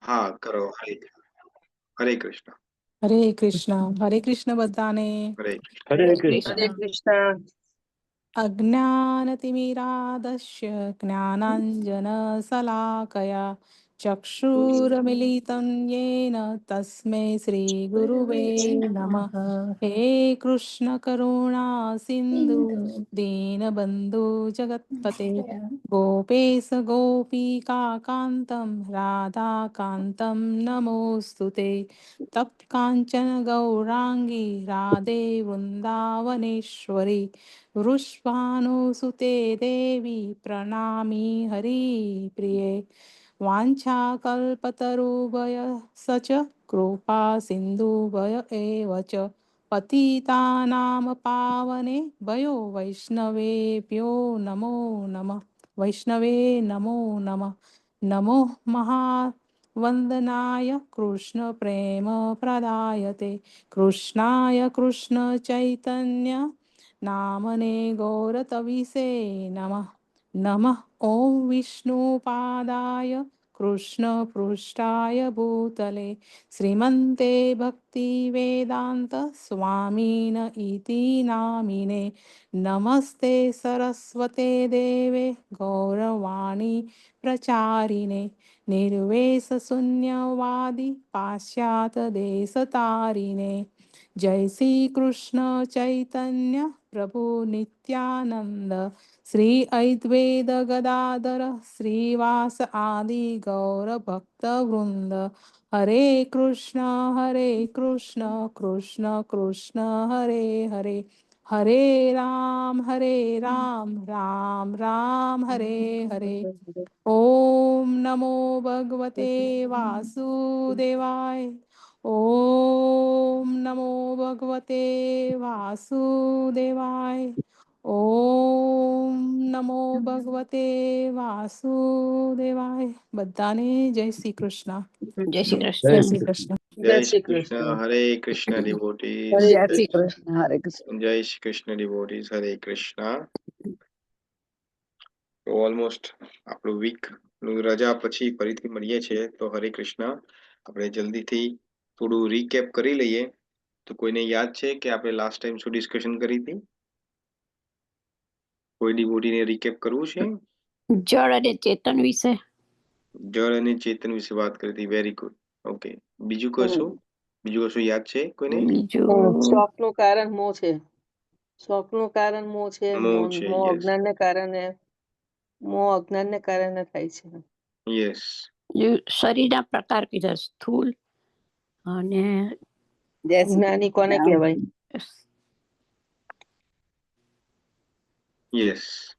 હા કરો. હરે કૃષ્ણ. હરે કૃષ્ણ બધાને. હરે હરે હરે કૃષ્ણ. કૃષ્ણ. અજ્ઞાનતિમિરાદસ્ય જ્ઞાનાંજનશલાકયા ચક્ષુરમિલિतं येन તસ્मै શ્રીગુરુવે નમઃ. હે કૃષ્ણ કરુણા સિંધુ દીનબંધુ જગત્પતે ગોપેશ ગોપિકાકાંતં રાધાકાંતં નમોऽસ્તુતે. તપ્તકાંચન ગૌરાંગી રાધે વૃંદાવનેશ્વરી વૃષભાનુસુતે દેવી પ્રણામી હરિપ્રિયે. વાંછાકલ્પતરુભય સચ કૃપા સિંધુભય એવ ચ પતિતાનામ પાવને ભયો વૈષ્ણવેભ્યો નમો નમઃ. વૈષ્ણવે નમો નમઃ. નમો મહાવંદનાય કૃષ્ણ પ્રેમ પ્રદાયતે કૃષ્ણાય કૃષ્ણ ચૈતન્ય નામને ગૌરતવિષે નમઃ. નમઃ ઓમ વિષ્ણુપાદાય કૃષ્ણ પૃષ્ઠાય ભૂતલે શ્રીમન્તે ભક્તિવેદાંત સ્વામીન ઇતિ નામિને નમસ્તે સરસ્વતે દેવે ગૌરવાણી પ્રચારિણે નિર્વેશ શૂન્યવાદી પાશ્ચાત દેશતારિણે. જય શ્રી કૃષ્ણ ચૈતન્ય પ્રભુ નિત્યાનંદ શ્રી અદ્વૈત ગદાધર શ્રીવાસ આદિ ગૌર ભક્ત વૃંદ. હરે કૃષ્ણ કૃષ્ણ કૃષ્ણ હરે હરે હરે રામ રામ રામ હરે હરે. ઓમ નમો ભગવતે વાસુદેવાય. ઓમ નમો ભગવતે વાસુદેવાય. ઓમ નમો ભગવતે વાસુદેવાય. બધાને જય શ્રી કૃષ્ણ. જય શ્રી જય કૃષ્ણ. શ્રી કૃષ્ણ. જય શ્રી કૃષ્ણ. હરે કૃષ્ણ ડિવોટીઝ. જય શ્રી કૃષ્ણ. હરે કૃષ્ણ. જય શ્રી કૃષ્ણ ડિવોટીઝ. હરે કૃષ્ણ. તો ઓલમોસ્ટ આપણું વીક રજા પછી ફરીથી મળીએ છીએ. તો હરે કૃષ્ણ. આપણે જલ્દીથી થોડું રીકેપ કરી લઈએ. તો કોઈને યાદ છે કે આપણે લાસ્ટ ટાઈમ શું ડિસ્કશન કરી હતી? કોઈ ડિવોટીને રીકેપ કરવું છે? જળ અને ચેતન વિશે. જળ અને ચેતન વિશે વાત કરી હતી. Very good. ઓકે. બીજું કશું યાદ છે કોઈને? બીજું શોખનું કારણ મોહ છે. શોખનું કારણ મોહ છે. મોહ છે. મોહ યસ અજ્ઞાનને કારણે થાય છે. યસ. શરીરના પ્રકાર કીધા સ્થૂલ અને જ્ઞાની કોને કહેવાય? યસ.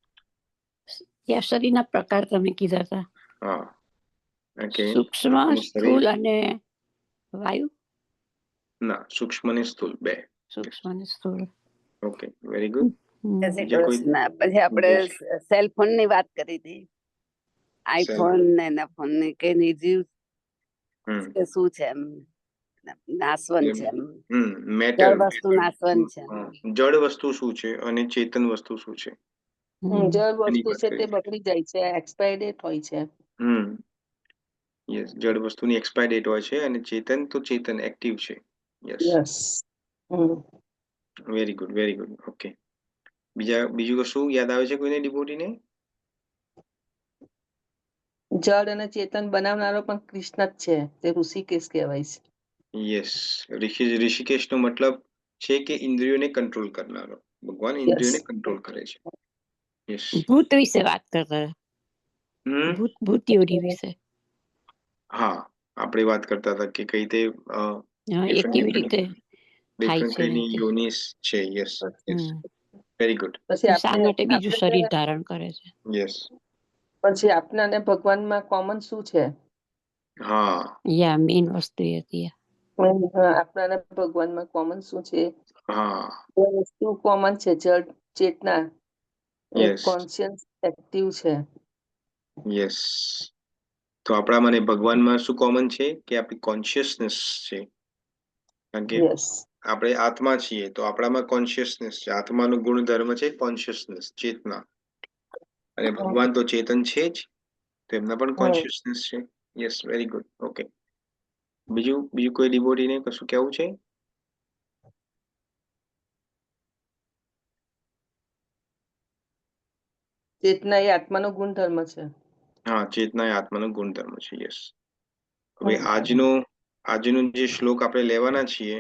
શરીરના પ્રકાર તમે કીધા હતા. હા. ઓકે. સૂક્ષ્મ, સ્થૂલ અને વાયુ. ના, સૂક્ષ્મ અને સ્થૂલ બે. સૂક્ષ્મ અને સ્થૂલ. Okay, very good. પછી આપણે સેલફોન ની વાત કરી હતી. આઈફોન ને એના ફોન ની કે નિર્જીવ કે શું છે એમ નાશવંત છે એમ. મેટર જળ વસ્તુ નાશવંત છે. જળ વસ્તુ શું છે અને ચેતન વસ્તુ શું છે? જળ વસ્તુ છે તે બગડી જાય છે, એક્સપાયર ડેટ હોય છે. યસ, જળ વસ્તુની એક્સપાયર ડેટ હોય છે અને ચેતન એક્ટિવ છે. Yes. Very good, very good. Okay. બીજું કશું યાદ આવે છે કોઈને ડિવોટીને? જળ અને ચેતન બનાવનારો પણ કૃષ્ણ જ છે, તે ઋષિકેશ કહેવાય છે. યસ, ઋષિકેશ નો મતલબ છે કે ઇન્દ્રિયોને કંટ્રોલ કરનારો. ભગવાન ઇન્દ્રિયોને કંટ્રોલ કરે છે. યસ. ભૂત વિશે વાત કરતા. ભૂત યોની વિશે. હા, આપણે વાત કરતા હતા કે કઈ રીતે એ કેવી રીતે ડિફરન્ટલી યોનિસ છે. Yes, yes. Very good. શા માટે બીજું શરીર ધારણ કરે છે? યસ. પછી આપના અને ભગવાનમાં કોમન શું છે? હા, યા મેઇન વસ્તુ એ હતી. આપના અને ભગવાનમાં કોમન શું છે? હા, વસ્તુ કોમન છે. જળ ચેતના યસ, કોન્શિયસ એક્ટિવ છે. યસ. તો આપણામાં અને ભગવાનમાં શું કોમન છે કે આપણી કોન્શિયસનેસ છે. કારણ કે આપણે આત્મા છીએ તો આપણામાં કોન્શિયસનેસ છે. આત્માનો ગુણધર્મ છે કોન્શિયસનેસ, ચેતના. અને ભગવાન તો ચેતન છે જ, તો એમના પણ કોન્શિયસનેસ છે. Yes, very good. ઓકે. બીજું કોઈ ડિવોટીને કશું કહેવું છે? ચેતના એ આત્માનો ગુણધર્મ છે. હા, ચેતના એ આત્માનો ગુણધર્મ છે. યસ. હવે આજનો જે શ્લોક આપણે લેવાના છીએ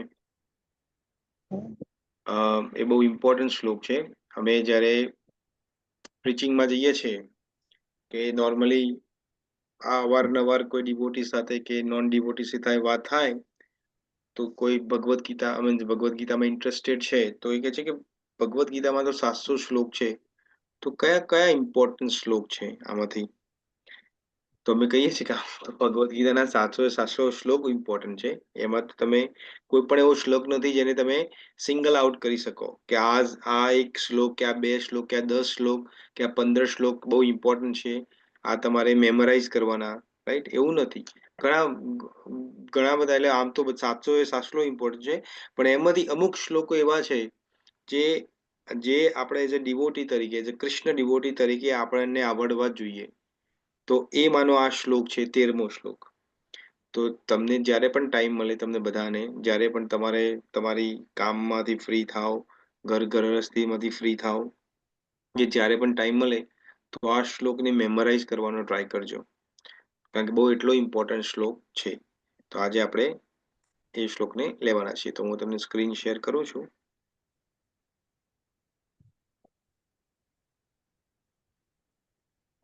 એ બહુ ઇમ્પોર્ટન્ટ શ્લોક છે. અમે જ્યારે પ્રીચિંગમાં જઈએ છીએ કે નોર્મલી આ અવારનવાર કોઈ ડિવોટી સાથે કે નોન ડિવોટી સાથે વાત થાય તો કોઈ ભગવદ્ ગીતામાં ઇન્ટરેસ્ટેડ છે તો એ કહે છે કે ભગવદ્ ગીતામાં તો 700 શ્લોક છે, તો કયા ઇમ્પોર્ટન્ટ શ્લોક છે આમાંથી? તો અમે કહીએ છીએ કે ભગવદ્ ગીતાના 700 શ્લોક ઇમ્પોર્ટન્ટ છે. એમાં તમે કોઈ પણ એવો શ્લોક નથી જેને તમે સિંગલ આઉટ કરી શકો કે આ એક શ્લોક કે આ 2 શ્લોક કે આ 10 શ્લોક કે આ 15 શ્લોક બહુ ઇમ્પોર્ટન્ટ છે, આ તમારે મેમરાઇઝ કરવાના, રાઈટ? એવું નથી. ઘણા બધા, એટલે આમ તો 700 શ્લોક ઇમ્પોર્ટન્ટ છે, પણ એમાંથી અમુક શ્લોકો એવા છે જે આપણે એઝ અ ડિવોટી તરીકે, એઝ અ કૃષ્ણ ડિવોટી તરીકે આપણને આવડવા જોઈએ. તો એ માનો આ શ્લોક છે 13મો શ્લોક. તો તમને જ્યારે પણ ટાઈમ મળે, તમને બધાને જ્યારે પણ તમારે તમારી કામમાંથી ફ્રી થાવ, ગૃહસ્થીમાંથી ફ્રી થાવ, કે જ્યારે પણ ટાઈમ મળે તો આ શ્લોકને મેમરાઇઝ કરવાનો ટ્રાય કરજો, કારણ કે બહુ એટલો ઇમ્પોર્ટન્ટ શ્લોક છે. તો આજે આપણે એ શ્લોકને લેવાના છીએ. તો હું તમને સ્ક્રીન શેર કરું છું.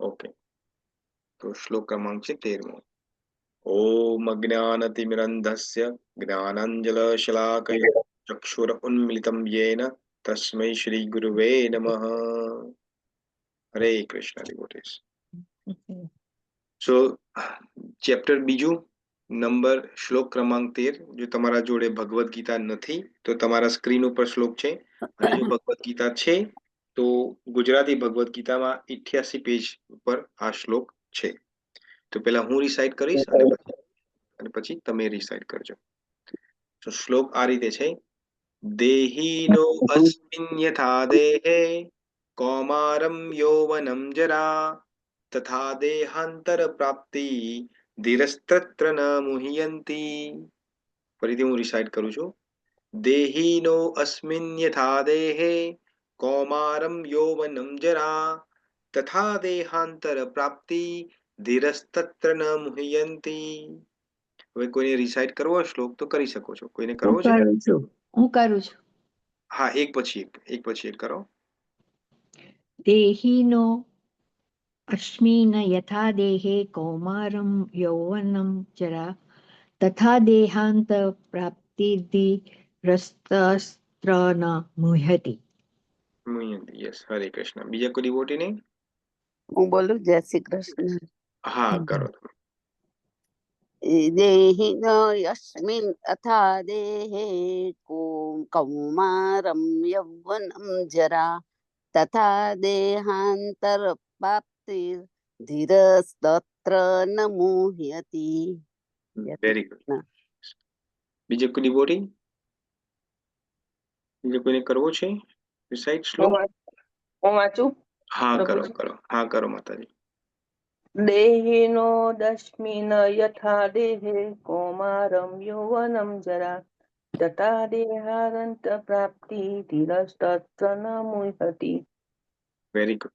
ઓકે, તો શ્લોક ક્રમાંક છે 13મો. ઓમ અજ્ઞાનતિમિરન્ધસ્ય જ્ઞાનાંજનશલાકયા ચક્ષુરુન્મિલિतं येन તસ્मै શ્રી ગુરુવે નમઃ. હરે કૃષ્ણ ડિવોટીઝ. સો ચેપ્ટર બીજું, નંબર શ્લોક ક્રમાંક 13. જો તમારા જોડે ભગવદ્ ગીતા નથી તો તમારા સ્ક્રીન ઉપર શ્લોક છે, અને જો ભગવદ્ ગીતા છે તો ગુજરાતી ભગવદ્ ગીતામાં 88 પેજ ઉપર આ શ્લોક છે. તો પહેલા હું રિસાઇટ કરીશ અને પછી તમે રિસાઇટ કરજો. તો શ્લોક આ રીતે છે: દેહીનો અસ્મિન યથા દેહે કૌમારમ યૌવનમ જરા તથા દેહાંતર પ્રાપ્તિ ધીરસ્તત્ર ન મુહ્યંતી. ફરીથી હું રિસાઇટ કરું છું. દેહીનો અસ્મિન યથા દેહે કૌમારમ યૌવનમ જરા તથા દેહાંતર પ્રાપ્તિ ધીરસ્તત્ર ન મુહ્યંતી. હવે કોઈને રિસાઇટ કરવો શ્લોક તો કરી શકો છો. કોઈને કરવો છે? હું કરું છું. હા, એક પછી એક કરો. દેહીનો અસ્મિન યથા દેહે કૌમારમ યૌવનમ જરા તથા દેહાંત પ્રાપ્તિ રસ્તસ્ત્ર ન મુહ્યતિ. યસ, હરે કૃષ્ણ. બીજા કોઈ ડિવોટી નહીં? હું બોલું? જય શ્રી કૃષ્ણ. હા, કરો તમે. દેહિનો યસ્મિન અથા દેહે કૌમારમ યૌવનમ જરા તથા દેહાંતર પ્રાપ્તિ ધીરસ્તત્ર ન મુહ્યતિ. Very good. બીજે કોઈ ડિવોટી? બીજે કોઈને કરવો છે રિસાઇટ શ્લોક? હું વાંચું? હા, કરો માતાજી. દેહિનો દસ્મિન યથા દેહે કૌમારમ યૌવનમ જરા તથા દેહાંત પ્રાપ્તિ ધીરસ્તત્ર ન મુહ્યતિ. Very good.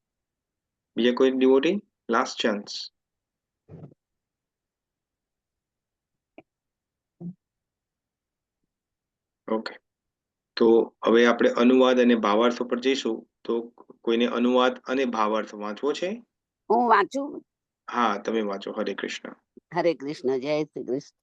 બીજા કોઈ ડિવોટી? Last chance. ઓકે, તો હવે આપણે અનુવાદ અને ભાવાર્થ પર જઈશું. તો કોઈને અનુવાદ અને ભાવાર્થ વાંચવો છે? હું વાંચું? હા, તમે વાંચો. હરે કૃષ્ણ. હરે કૃષ્ણ. જય શ્રી કૃષ્ણ.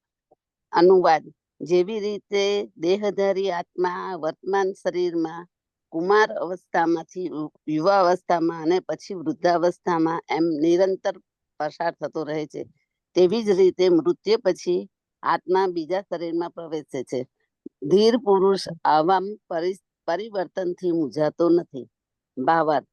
અનુવાદ. જેવી રીતે દેહધારી આત્મા વર્તમાન શરીરમાં કુમાર અવસ્થામાંથી યુવાવસ્થામાં અને પછી વૃદ્ધાવસ્થામાં એમ નિરંતર પસાર થતો રહે છે, તેવી જ રીતે મૃત્યુ પછી આત્મા બીજા શરીરમાં પ્રવેશે છે. ધીર પુરુષ આવા પરિવર્તનથી મૂંઝાતો નથી. ભાવાર્થ.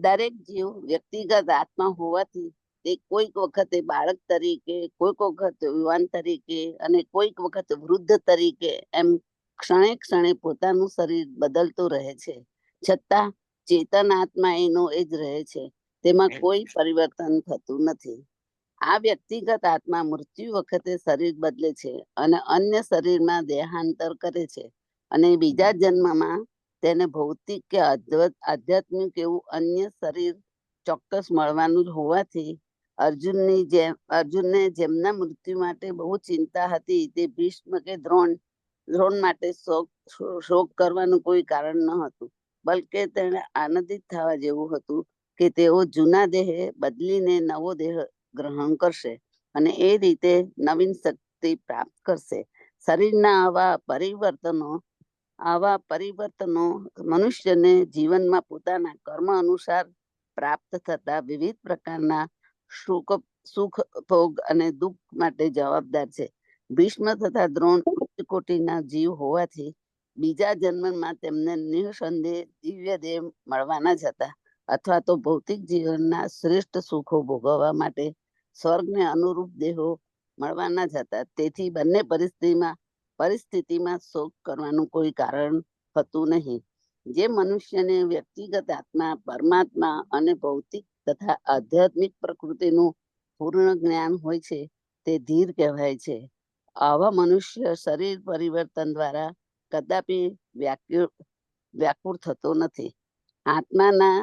દરેક જીવ વ્યક્તિગત આત્મા હોવાથી તે કોઈક વખતે બાળક તરીકે, કોઈક વખત યુવાન તરીકે અને કોઈક વખત વૃદ્ધ તરીકે એમ ક્ષણે ક્ષણે પોતાનું શરીર બદલતું રહે છે, છતાં ચેતન આત્મા એનો એ જ રહે છે. તેમાં કોઈ પરિવર્તન થતું નથી. આ વ્યક્તિગત આત્મા મૃત્યુ વખતે શરીર બદલે છે અને અન્ય શરીરમાં દેહાંતર કરે છે, અને બીજા જન્મમાં તેને ભૌતિક કે આધ્યાત્મિક એવું અન્ય શરીર ચોક્કસ મળવાનું જ હોવાથી અર્જુનને જેમના મૃત્યુ માટે બહુ ચિંતા હતી તે ભીષ્મ કે દ્રોણ માટે શોક કરવાનું કોઈ કારણ ન હતું, બલકે તેને આનંદિત થવા જેવું હતું કે તેઓ જૂના દેહે બદલીને નવો દેહ ગ્રહણ કરશે અને એ રીતે નવીન શક્તિ પ્રાપ્ત કરશે. શરીરના આવા પરિવર્તનો મનુષ્યને જીવનમાં પોતાના કર્મ અનુસાર પ્રાપ્ત થતા વિવિધ પ્રકારના સુખ ભોગ અને દુઃખ માટે જવાબદાર છે. ભીષ્મ તથા દ્રોણ ઉચ્ચ કોટીના જીવ હોવાથી બીજા જન્મમાં તેમને નિઃસંદેહ દિવ્ય દેહ મળવાના જ હતા, અથવા તો ભૌતિક જીવનના શ્રેષ્ઠ સુખો ભોગવવા માટે સ્વર્ગને અનુરૂપ દેહો મળવાના જ હતા. તેથી બંને પરિસ્થિતિમાં શોક કરવાનું કોઈ કારણ હતું નહીં. જે મનુષ્યને વ્યક્તિગત આત્મા, પરમાત્મા અને ભૌતિક તથા આધ્યાત્મિક પ્રકૃતિનું પૂર્ણ જ્ઞાન હોય છે તે ધીર કહેવાય છે. આવા મનુષ્ય શરીર પરિવર્તન દ્વારા કદાપી વ્યાકુળ થતો નથી. આત્માના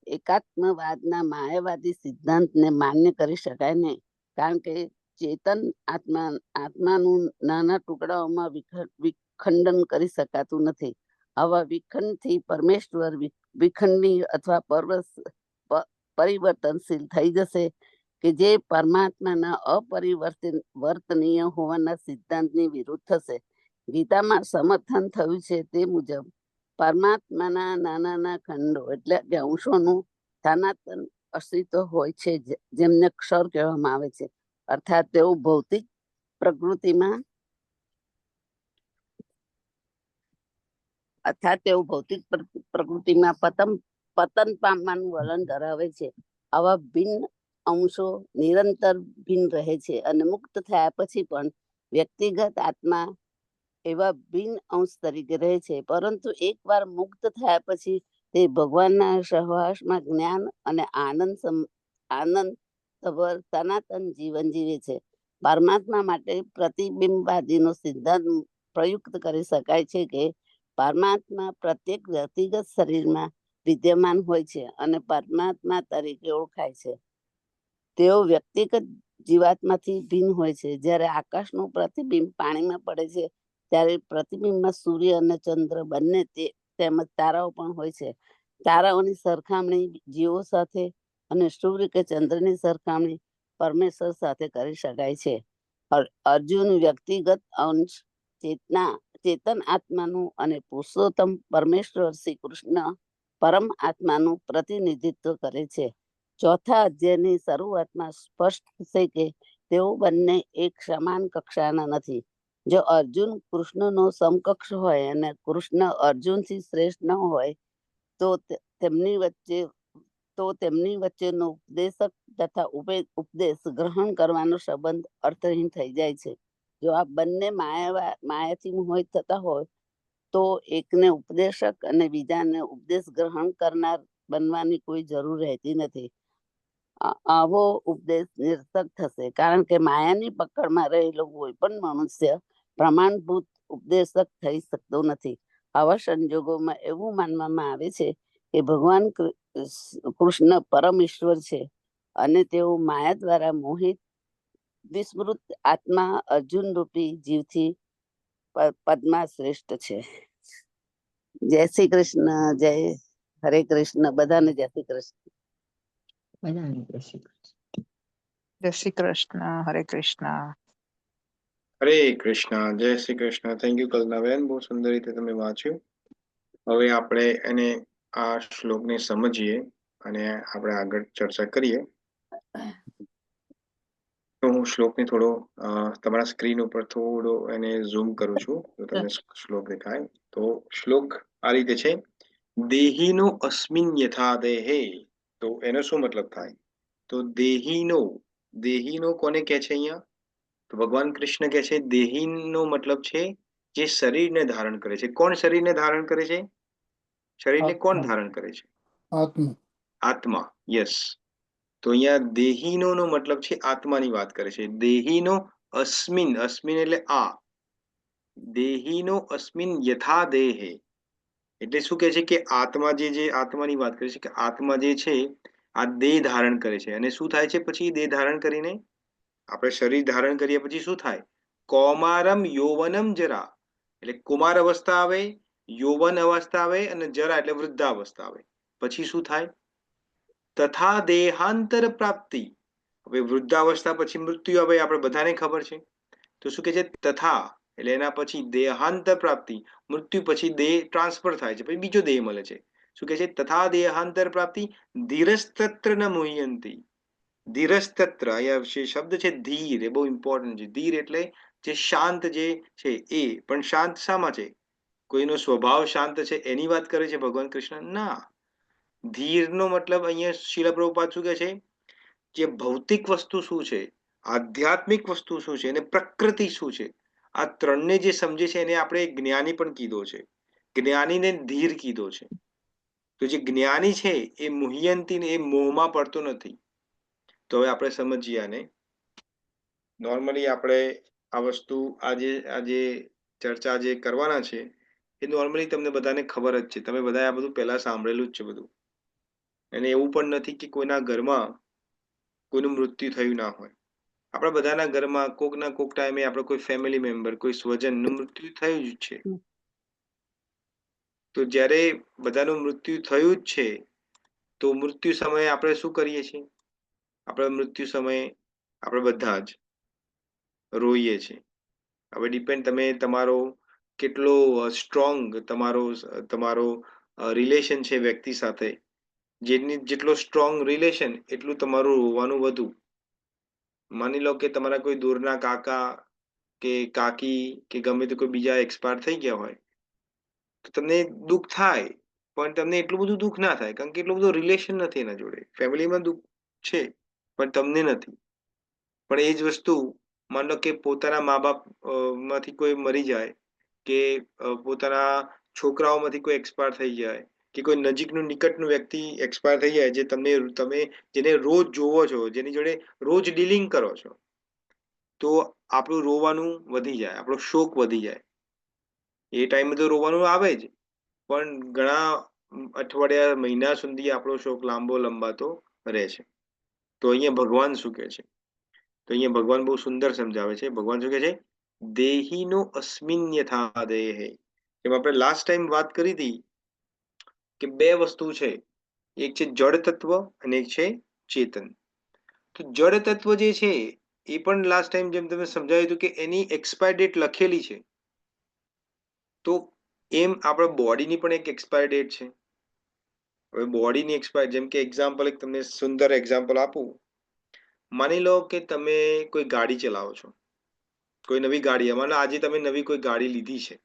એકાત્મવાદના માયાવાદી સિદ્ધાંતને માન્ય કરી શકાય નહીં, કારણ કે ચેતન આત્માનું નાના ટુકડાઓમાં વિખંડન કરી શકાતું નથી. આવા વિખંડથી પરમેશ્વર વિખંડી અથવા પરિવર્તનશીલ થઈ જશે કે જે પરમાત્માના અપરિવર્તનીય હોવાના સિદ્ધાંતની વિરુદ્ધ થશે. ગીતામાં સમર્થન થયું છે તે મુજબ પરમાત્માના નાના ખંડો એટલે કે અંશોનું સનાતન અસ્તિત્વ હોય છે, જેમને ક્ષર કહેવામાં આવે છે. અર્થાત તેઓ ભૌતિક પ્રકૃતિમાં પતન પામવાનું વલણ ધરાવે છે. આવા ભિન્ન અંશો નિરંતર ભિન્ન રહે છે અને મુક્ત થયા પછી પણ વ્યક્તિગત આત્મા એવા ભિન્ન અંશ તરીકે રહે છે, પરંતુ એકવાર મુક્ત થયા પછી તે ભગવાનના સહવાસમાં જ્ઞાન અને આનંદ સનાતન જીવન જીવે છે. પરમાત્મા માટે પ્રતિબિંબવાદીનો સિદ્ધાંત પ્રયુક્ત કરી શકાય છે કે પરમાત્મા પ્રત્યેક વ્યક્તિગત શરીરમાં વિદ્યમાન હોય છે અને પરમાત્મા તરીકે ઓળખાય છે. તેઓ વ્યક્તિગત જીવાત્માથી ભિન્ન હોય છે. જ્યારે આકાશનું પ્રતિબિંબ પાણીમાં પડે છે ત્યારે પ્રતિબિંબમાં સૂર્ય અને ચંદ્ર બંને તેમજ તારાઓ પણ હોય છે. તારાઓની સરખામણી જીવો સાથે અને સૂર્ય કે ચંદ્રની સરખામણી પરમેશ્વર સાથે કરી શકાય છે. અર્જુન વ્યક્તિગત અંશ ચેતન આત્માનું અને પુરુષોત્તમ પરમેશ્વર શ્રી કૃષ્ણ પરમ આત્માનું પ્રતિનિધિત્વ કરે છે. ચોથા અધ્યાયની શરૂઆતમાં સ્પષ્ટ છે કે તેઓ બંને એક સમાન કક્ષાના નથી. જો અર્જુન કૃષ્ણનો સમકક્ષ હોય અને કૃષ્ણ અર્જુનથી શ્રેષ્ઠ ન હોય તો તેમની વચ્ચેનો ઉપદેશક તથા ઉપદેશ ગ્રહણ કરવાનો સંબંધ અર્થહીન થઈ જાય છે. જો આ બંને માયાથી મોહિત થતા હોય તો એકને ઉપદેશક અને બીજાને ઉપદેશ ગ્રહણ કરનાર બનવાની કોઈ જરૂર રહેતી નથી. આવો ઉપદેશ નિરર્થક થશે, કારણ કે માયાની પકડમાં રહેલો કોઈ પણ મનુષ્ય પ્રમાણભૂત ઉપદેશક થઈ શકતો નથી. આવા સંજોગોમાં એવું માનવામાં આવે છે કે ભગવાન કૃષ્ણ પરમ ઈશ્વર છે અને તેઓ માયા દ્વારા મોહિત વિસ્મૃત આત્મા અર્જુન રૂપી જીવથી પદમાં શ્રેષ્ઠ છે. જય શ્રી કૃષ્ણ. જય હરે કૃષ્ણ. બધાને જય શ્રી કૃષ્ણ. જય શ્રી કૃષ્ણ. હરે કૃષ્ણ. હરે કૃષ્ણ. જય શ્રી કૃષ્ણ. થેન્ક યુ કલ્પનાબેન, બહુ સુંદર રીતે તમે વાંચ્યું. હવે આપણે એને આ શ્લોકને સમજીએ અને આપણે આગળ ચર્ચા કરીએ. તો હું શ્લોકને થોડો તમારા સ્ક્રીન ઉપર થોડો એને ઝૂમ કરું છું તો તમને શ્લોક દેખાય. તો શ્લોક આ રીતે છે: દેહીનો અસ્મિન યથા દેહે. તો એનો શું મતલબ થાય? તો દેહીનો કોને કહે છે અહીંયા? તો ભગવાન કૃષ્ણ કહે છે દેહીનો મતલબ છે જે શરીરને ધારણ કરે છે. કોણ શરીરને ધારણ કરે છે? શરીરને કોણ ધારણ કરે છે? આત્મા. યસ. તો અહીંયા દેહીનો નો મતલબ છે આત્માની વાત કરે છે. દેહીનો અસ્મિન, અસ્મિન એટલે આ, દેહીનો અસ્મિન યથા દેહે, એટલે શું કહે છે કે આત્મા જે આત્માની વાત કરે છે કે આત્મા જે છે આ દેહ ધારણ કરે છે. અને શું થાય છે પછી દેહ ધારણ કરીને? આપણે શરીર ધારણ કર્યા પછી શું થાય? કૌમારમ યૌવનમ જરા, એટલે કુમાર અવસ્થા આવે, યૌવન અવસ્થા આવે અને જરા એટલે વૃદ્ધાવસ્થા આવે. પછી શું થાય? તથા દેહાંતર પ્રાપ્તિ, હવે વૃદ્ધાવસ્થા પછી મૃત્યુ આવે, આપણે બધાને ખબર છે. તો શું કે છે? તથા એટલે એના પછી દેહાંતર પ્રાપ્તિ, મૃત્યુ પછી દેહ ટ્રાન્સફર થાય છે, પછી બીજો દેહ મળે છે. શું કે છે? તથા દેહાંતર પ્રાપ્તિ ધીરસ્તત્ર ન મુહ્યંતી. ધીરસ્તત્ર, અહીંયા શબ્દ છે ધીર, એ બહુ ઇમ્પોર્ટન્ટ છે. ધીર એટલે જે શાંત જે છે એ, પણ શાંત શામાં છે? કોઈનો સ્વભાવ શાંત છે એની વાત કરે છે ભગવાન કૃષ્ણ? ના. ધીરનો મતલબ અહીંયા શીલ પ્રભુપાદ શું કહે છે? જે ભૌતિક વસ્તુ શું છે, આધ્યાત્મિક વસ્તુ શું છે અને પ્રકૃતિ શું છે, આ ત્રણને જે સમજે છે એને આપણે જ્ઞાની પણ કીધો છે. જ્ઞાનીને ધીર કીધો છે. તો જે જ્ઞાની છે એ મુહ્યંતી, એ મોહમાં પડતો નથી. તો હવે આપણે સમજીએ આને. નોર્મલી આપણે આ વસ્તુ આજે ચર્ચા જે કરવાના છે એ નોર્મલી તમને બધાને ખબર જ છે. તમે બધાએ આ બધું પહેલા સાંભળેલું જ છે બધું. અને એવું પણ નથી કે કોઈના ઘરમાં કોઈનું મૃત્યુ થયું ના હોય. આપણા બધાના ઘરમાં કોક ના કોક ટાઈમે આપણે કોઈ ફેમિલી મેમ્બર, કોઈ સ્વજનનું મૃત્યુ થયું જ છે. તો જ્યારે બધાનું મૃત્યુ થયું જ છે તો મૃત્યુ સમયે આપણે શું કરીએ છીએ? આપણે મૃત્યુ સમયે આપણે બધા જ રોઈએ છીએ. હવે ડિપેન્ડ તમે તમારો કેટલો સ્ટ્રોંગ તમારો રિલેશન છે વ્યક્તિ સાથે, જેટલો સ્ટ્રોંગ રિલેશન એટલું તમારું રોવાનું વધુ. માની લો કે તમારા કોઈ દૂરના કાકા કે કાકી કે ગમે તે કોઈ બીજા એક્સપાયર થઈ ગયા હોય તો તમને દુઃખ થાય, પણ તમને એટલું બધું દુઃખ ના થાય, કારણ કે એટલું બધું રિલેશન નથી એના જોડે. ફેમિલીમાં દુઃખ છે પણ તમને નથી. પણ એ જ વસ્તુ માન લો કે પોતાના મા બાપ માંથી કોઈ મરી જાય, કે પોતાના છોકરાઓમાંથી કોઈ એક્સપાયર થઈ જાય, કે કોઈ નજીકનું નિકટનું વ્યક્તિ એક્સપાયર થઈ જાય, જે તમે જેને રોજ જોવો છો, જેની જોડે રોજ ડીલિંગ કરો છો, તો આપણું રોવાનું વધી જાય, આપણો શોક વધી જાય. એ ટાઈમે તો રોવાનું આવે જ, પણ ઘણા અઠવાડિયા, મહિના સુધી આપણો શોક લાંબો લંબાતો રહે છે. તો અહીંયા ભગવાન શું કહે છે? તો અહીંયા ભગવાન બહુ સુંદર સમજાવે છે. ભગવાન શું કહે છે? દેહીનો અસ્મિન યથા દેહે. જેમ આપણે લાસ્ટ ટાઈમ વાત કરી હતી કે બે વસ્તુ છે, એક છે જળ તત્વ અને એક છે ચેતન. તો જળ તત્વ જે છે એ પણ લાસ્ટ ટાઈમ જેમ તમે સમજાવ્યું હતું કે એની એક્સપાયર ડેટ લખેલી છે. તો એમ આપણા બોડીની પણ એક એક્સપાયર ડેટ છે. હવે બોડીની એક્સપાયર, જેમ કે એક્ઝામ્પલ, એક તમને સુંદર એક્ઝામ્પલ આપું. માની લો કે તમે કોઈ ગાડી ચલાવો છો, કોઈ નવી ગાડી, માનો આજે તમે નવી કોઈ ગાડી લીધી છે,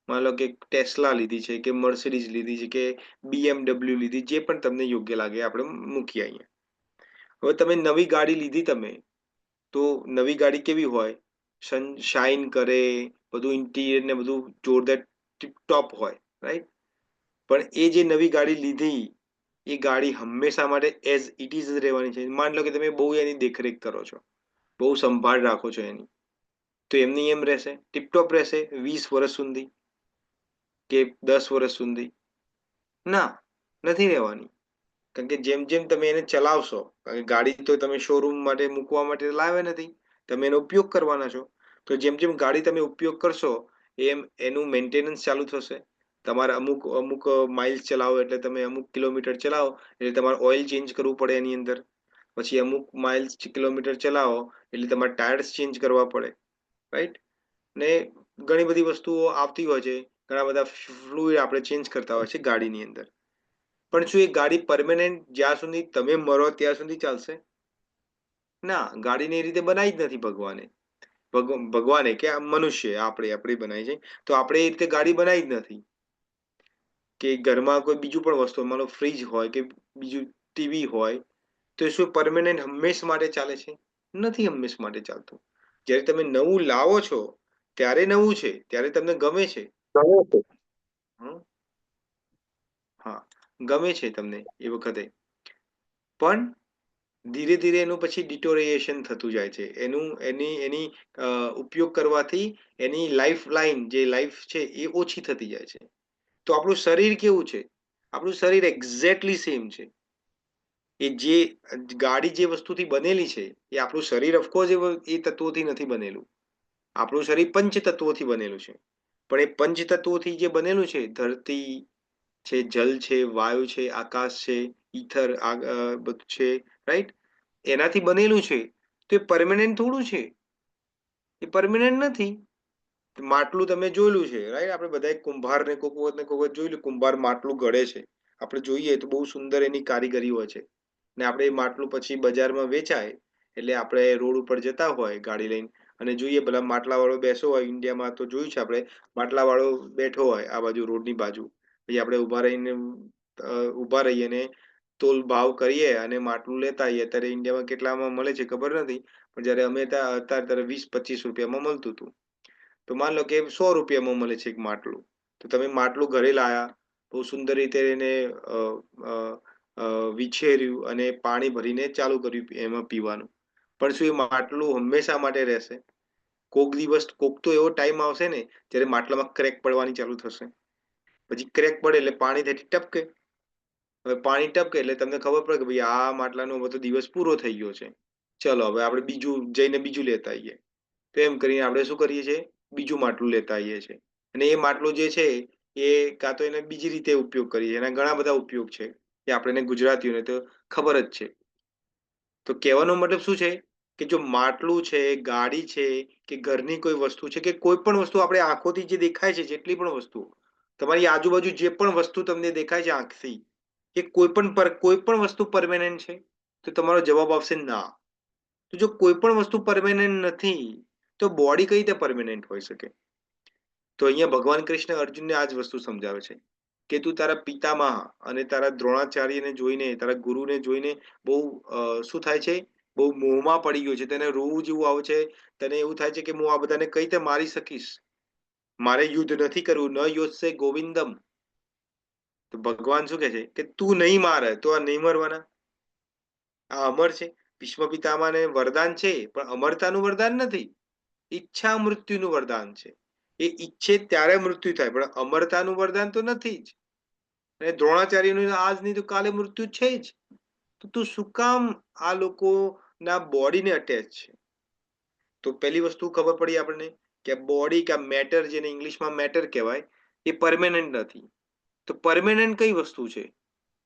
માની લો કે ટેસ્લા લીધી છે, કે મર્સિડીઝ લીધી છે, કે BMW લીધી, જે પણ તમને યોગ્ય લાગે આપણે મૂકીએ અહીંયા. હવે તમે નવી ગાડી લીધી તમે, તો નવી ગાડી કેવી હોય? શાઇન કરે, બધું ઇન્ટિરિયર ને બધું જોરદાર ટીપટોપ હોય, રાઈટ? પણ એ જે નવી ગાડી લીધી એ ગાડી હંમેશા માટે એઝ ઇટ ઇઝ રહેવાની છે. માની લો કે તમે બહુ એની દેખરેખ કરો છો, બહુ સંભાળ રાખો છો એની, તો એમની એમ રહેશે, ટીપટોપ રહેશે 20 વર્ષ સુધી કે 10 વર્ષ સુધી? ના, નથી રહેવાની. કારણ કે જેમ જેમ તમે એને ચલાવશો, કારણ કે ગાડી તો તમે શોરૂમ માટે મૂકવા માટે લાવ્યા નથી, તમે એનો ઉપયોગ કરવાના છો. તો જેમ જેમ ગાડી તમે ઉપયોગ કરશો એમ એનું મેન્ટેનન્સ ચાલુ થશે. તમારે અમુક માઇલ્સ ચલાવો એટલે તમે અમુક કિલોમીટર ચલાવો એટલે તમારે ઓઇલ ચેન્જ કરવું પડે એની અંદર. પછી અમુક માઇલ્સ કિલોમીટર ચલાવો એટલે તમારે ટાયર્સ ચેન્જ કરવા પડે, રાઈટ? ને ઘણી બધી વસ્તુઓ આવતી હોય છે, ઘણા બધા ફ્લુઇડ આપણે ચેન્જ કરતા હોય છે ગાડીની અંદર. પણ શું એ ગાડી પરમેનન્ટ જ્યાં સુધી તમે મરો ત્યાં સુધી ચાલશે? ના, ગાડીને એ રીતે બનાવી જ નથી ભગવાને. ભગવાને કે મનુષ્ય આપણે બનાવી છે, તો આપણે એ રીતે ગાડી બનાવી જ નથી. કે ઘરમાં કોઈ બીજું પણ વસ્તુ, માનો ફ્રીજ હોય કે બીજું ટીવી હોય, તો એ શું પરમેનન્ટ હંમેશ માટે ચાલે છે? નથી હંમેશ માટે ચાલતું. જ્યારે તમે નવું લાવો છો ત્યારે નવું છે, ત્યારે તમને ગમે છે. હા, ગમે છે તમને એ વખતે, પણ ધીરે ધીરે એનું પછી ડિટોરિએશન થતું જાય છે. એની ઉપયોગ કરવાથી એની લાઈફ લાઈન જે લાઈફ છે એ ઓછી થતી જાય છે. તો આપણું શરીર કેવું છે? આપણું શરીર એક્ઝેક્ટલી સેમ છે. એ જે ગાડી જે વસ્તુથી બનેલી છે એ આપણું શરીર ઓફકોર્સ એ તત્વોથી નથી બનેલું. આપણું શરીર પંચ તત્વોથી બનેલું છે. પણ એ પંચ તત્વોથી જે બનેલું છે, ધરતી છે, જલ છે, વાયુ છે, આકાશ છે, ઈથર બધું છે, રાઈટ? એનાથી બનેલું છે. તો એ પરમેનન્ટ થોડું છે. એ પરમેનન્ટ નથી. માટલું તમે જોયેલું છે, રાઈટ? આપણે બધાએ કુંભારને કોક વખત ને કોક વખત જોયેલું, કુંભાર માટલું ઘડે છે. આપણે જોઈએ તો બહુ સુંદર એની કારીગરી હોય છે. ને આપણે એ માટલું પછી બજારમાં વેચાય એટલે આપણે રોડ ઉપર જતા હોય ગાડી લઈને અને જોઈએ પેલા માટલા વાળો બેસો હોય. ઇન્ડિયામાં તો જોયું છે આપણે, માટલા વાળો બેઠો હોય આ બાજુ રોડની બાજુ. પછી આપણે ઊભા રહીએ ને તોલ ભાવ કરીએ અને માટલું લેતા આવીએ. અત્યારે ઇન્ડિયામાં કેટલામાં મળે છે ખબર નથી, પણ જયારે અમે ત્યાં હતા ત્યારે 20-25 રૂપિયામાં મળતું હતું. તો માન લો કે 100 રૂપિયામાં મળે છે એક માટલું. તો તમે માટલું ઘરે લાયા, બહુ સુંદર રીતે એને વિછેર્યું અને પાણી ભરીને ચાલુ કર્યું એમાં પીવાનું. પણ શું એ માટલું હંમેશા માટે રહેશે? કોક દિવસ કોક તો એવો ટાઈમ આવશે ને જ્યારે માટલામાં ક્રેક પડવાની ચાલુ થશે. પછી ક્રેક પડે એટલે પાણી તેથી ટપકે. હવે પાણી ટપકે એટલે તમને ખબર પડે કે ભાઈ આ માટલાનો હવે તો દિવસ પૂરો થઈ ગયો છે. ચલો હવે આપણે બીજું લેતા આવીએ. તો એમ કરીને આપણે શું કરીએ છીએ? બીજું માટલું લેતા આવીએ છીએ. અને એ માટલું જે છે એ કાં તો એને બીજી રીતે ઉપયોગ કરીએ. એના ઘણા બધા ઉપયોગ છે એ આપણને ગુજરાતીઓને તો ખબર જ છે. તો કહેવાનો મતલબ શું છે કે જો માટલું છે, ગાડી છે કે ઘરની કોઈ વસ્તુ છે કે કોઈ પણ વસ્તુ આપણે આંખોથી જે દેખાય છે, જેટલી પણ વસ્તુ તમારી આજુબાજુ જે પણ વસ્તુ તમને દેખાય છે આંખથી, કે કોઈ પણ વસ્તુ પરમેનન્ટ છે? તો તમારો જવાબ આવશે ના. તો જો કોઈ પણ વસ્તુ પરમેનન્ટ નથી તો બોડી કઈ રીતે પરમેનન્ટ હોઈ શકે? તો અહીંયા ભગવાન કૃષ્ણ અર્જુનને આ જ વસ્તુ સમજાવે છે કે તું તારા પિતામહ અને તારા દ્રોણાચાર્યને જોઈને, તારા ગુરુને જોઈને બહુ શું થાય છે? બહુ મોહમાં પડી ગયો છે. તને રોવું જેવું આવે છે. તને એવું થાય છે કે હું આ બધાને કઈ રીતે મારી શકીશ? મારે યુદ્ધ નથી કરવું. ન યોત્સે ગોવિંદમ. તો ભગવાન શું કહે છે કે તું નહીં મારે તો આ નહીં મરવાના. આ અમર છે. ભીષ્મ પિતામહને વરદાન છે પણ અમરતાનું વરદાન નથી. ઈચ્છા મૃત્યુનું વરદાન છે. એ ઈચ્છે ત્યારે મૃત્યુ થાય, પણ અમરતાનું વરદાન તો નથી જ. અને દ્રોણાચાર્યનું આજ નહીં તો કાલે મૃત્યુ છે જ. તો તું શું કામ આ લોકોના બોડીને અટેચ છે? તો પહેલી વસ્તુ ખબર પડી આપણને કે બોડી કે મેટર, જેને ઇંગ્લિશમાં મેટર કહેવાય, એ પરમેનન્ટ નથી. તો પરમેનન્ટ કઈ વસ્તુ છે?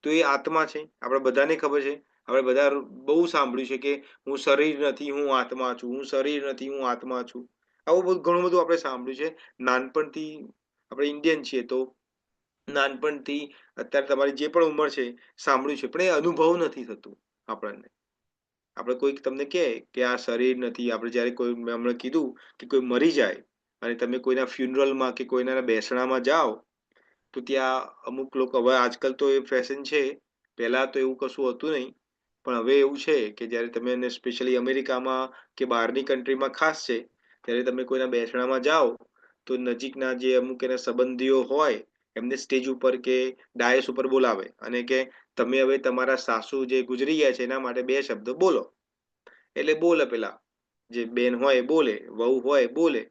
તો એ આત્મા છે. આપણે બધાને ખબર છે. આપણે બધા બહુ સાંભળ્યું છે કે હું શરીર નથી, હું આત્મા છું. હું શરીર નથી, હું આત્મા છું. આવું ઘણું બધું આપણે સાંભળ્યું છે નાનપણથી. આપણે ઇન્ડિયન છીએ તો નાનપણથી અત્યારે તમારી જે પણ ઉંમર છે સાંભળ્યું છે, પણ એ અનુભવ નથી થતું આપણને. આપણે કોઈક તમને કહે કે આ શરીર નથી, આપણે જ્યારે કોઈ મેં હમણાં કીધું કે કોઈ મરી જાય અને તમે કોઈના ફ્યુનરલમાં કે કોઈના બેસણામાં જાઓ તો ત્યાં અમુક લોકો, હવે આજકાલ તો એ ફેશન છે, પહેલા તો એવું કશું હતું નહીં, પણ હવે એવું છે કે જ્યારે તમે એને સ્પેશિયલી અમેરિકામાં કે બહારની કન્ટ્રીમાં ખાસ છે, ત્યારે તમે કોઈના બેસણામાં જાઓ તો નજીકના જે અમુક એના સંબંધીઓ હોય એમને સ્ટેજ ઉપર કે ડાયસ ઉપર બોલાવે અને કે તમે હવે તમારા સાસુ જે ગુજરી ગયા છે એના માટે 2 શબ્દ બોલો. એટલે બોલે પેલા જે બેન હોય બોલે, વહુ હોય બોલે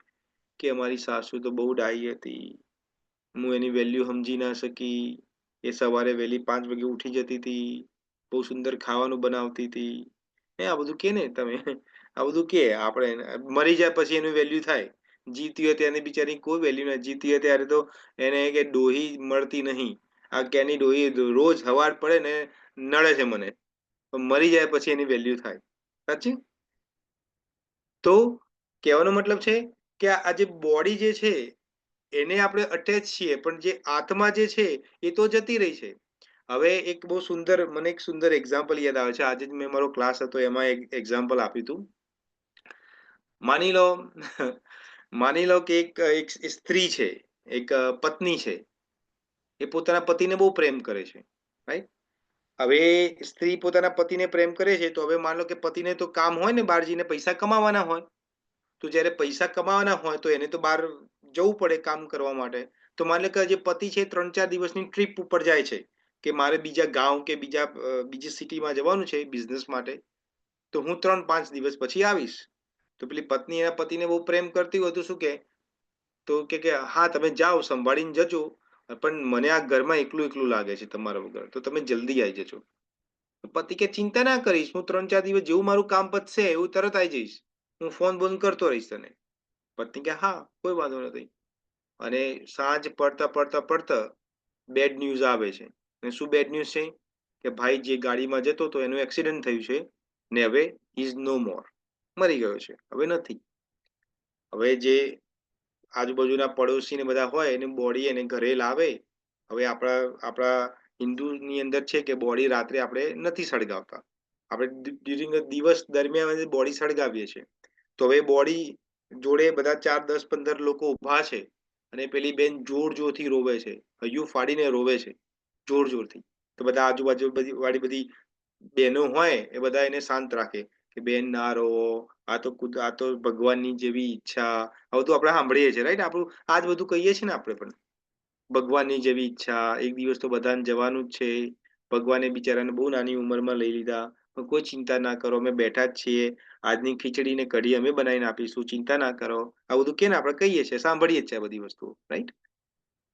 કે અમારી સાસુ તો બહુ ડાહી હતી, હું એની વેલ્યુ સમજી ના શકી. એ સવારે વહેલી 5 વાગે ઉઠી જતી હતી, બહુ સુંદર ખાવાનું બનાવતી હતી. આ બધું કે ને તમે, આ બધું કે આપણે મરી જાય પછી એનું વેલ્યુ થાય. જીવતી હોય ત્યારે બિચારી કોઈ વેલ્યુ ના. જીવતી હોય ત્યારે તો એને કે ડોહી મળતી નહીં. આ કેની ડોહી રોજ સવાર પડે ને નડે છે મને. મરી જાય પછી એની વેલ્યુ થાય. સાચી? તો કહેવાનો મતલબ છે કે આ જે બોડી જે છે એને આપણે અટેચ છીએ, પણ જે આત્મા જે છે એ તો જતી રહી છે. હવે મને એક સુંદર એક્ઝામ્પલ યાદ આવે છે. આજે જ મેં મારો ક્લાસ હતો એમાં એક એક્ઝામ્પલ આપ્યું હતું. માની લો કે એક સ્ત્રી છે, એક પત્ની છે. એ પોતાના પતિને બહુ પ્રેમ કરે છે, રાઈટ? હવે સ્ત્રી પોતાના પતિને પ્રેમ કરે છે તો હવે માન લો કે પતિને તો કામ હોય ને, બહાર જઈને પૈસા કમાવાના હોય. તો જ્યારે પૈસા કમાવાના હોય તો એને તો બહાર જવું પડે કામ કરવા માટે. તો માની લો કે જે પતિ છે 3-4 દિવસની ટ્રીપ ઉપર જાય છે કે મારે બીજા ગામ કે બીજી સિટીમાં જવાનું છે બિઝનેસ માટે. તો હું 3-5 દિવસ પછી આવીશ. તો પેલી પત્ની એના પતિને બહુ પ્રેમ કરતી હોય તો શું કે, તો કે હા તમે જાઓ, સંભાળીને જજો, પણ મને આ ઘરમાં એકલું એકલું લાગે છે તમારા વગર, તો તમે જલ્દી આવી જજો. પતિ કે ચિંતા ના કરીશ, હું 3-4 દિવસ જેવું મારું કામ પતશે એવું તરત આવી જઈશ, હું ફોન બોન કરતો રહીશ તને. પત્ની કે હા કોઈ વાંધો નથી. અને સાંજ પડતા બેડ ન્યૂઝ આવે છે. અને શું બેડ ન્યૂઝ છે? કે ભાઈ જે ગાડીમાં જતો હતો એનું એક્સિડન્ટ થયું છે ને હવે ઇઝ નો મોર, મરી ગયો છે, હવે નથી. હવે જે આજુબાજુના પડોશી ને બધા હોય એની બોડી એને ઘરે લાવે. હવે આપણા હિન્દુની અંદર છે કે બોડી રાત્રે આપણે નથી સળગાવતા, આપણે ડ્યુરિંગ દિવસ દરમિયાન બોડી સળગાવીએ છીએ. તો હવે બોડી જોડે બધા 4-10-15 લોકો ઊભા છે અને પેલી બેન જોરથી રોવે છે, હૈયું ફાડીને રોવે છે જોરથી. તો બધા આજુબાજુ બધી બહેનો હોય એ બધા એને શાંત રાખે કે બેન ના રોવો, આ તો ભગવાનની જેવી ઈચ્છા. હવે તો આપણે સાંભળીએ છીએ રાઈટ, આપણું આજ બધું કહીએ છીએ ને આપણે પણ, ભગવાનની જેવી ઈચ્છા, એક દિવસ તો બધાને જવાનું જ છે, ભગવાને બિચારાને બહુ નાની ઉંમરમાં લઈ લીધા, પણ કોઈ ચિંતા ના કરો, અમે બેઠા જ છીએ, આજની ખીચડી ને કઢી અમે બનાવીને આપીશું, ચિંતા ના કરો. આ બધું કે ને આપણે કહીએ છીએ, સાંભળીએ જ છે આ બધી વસ્તુઓ, રાઈટ.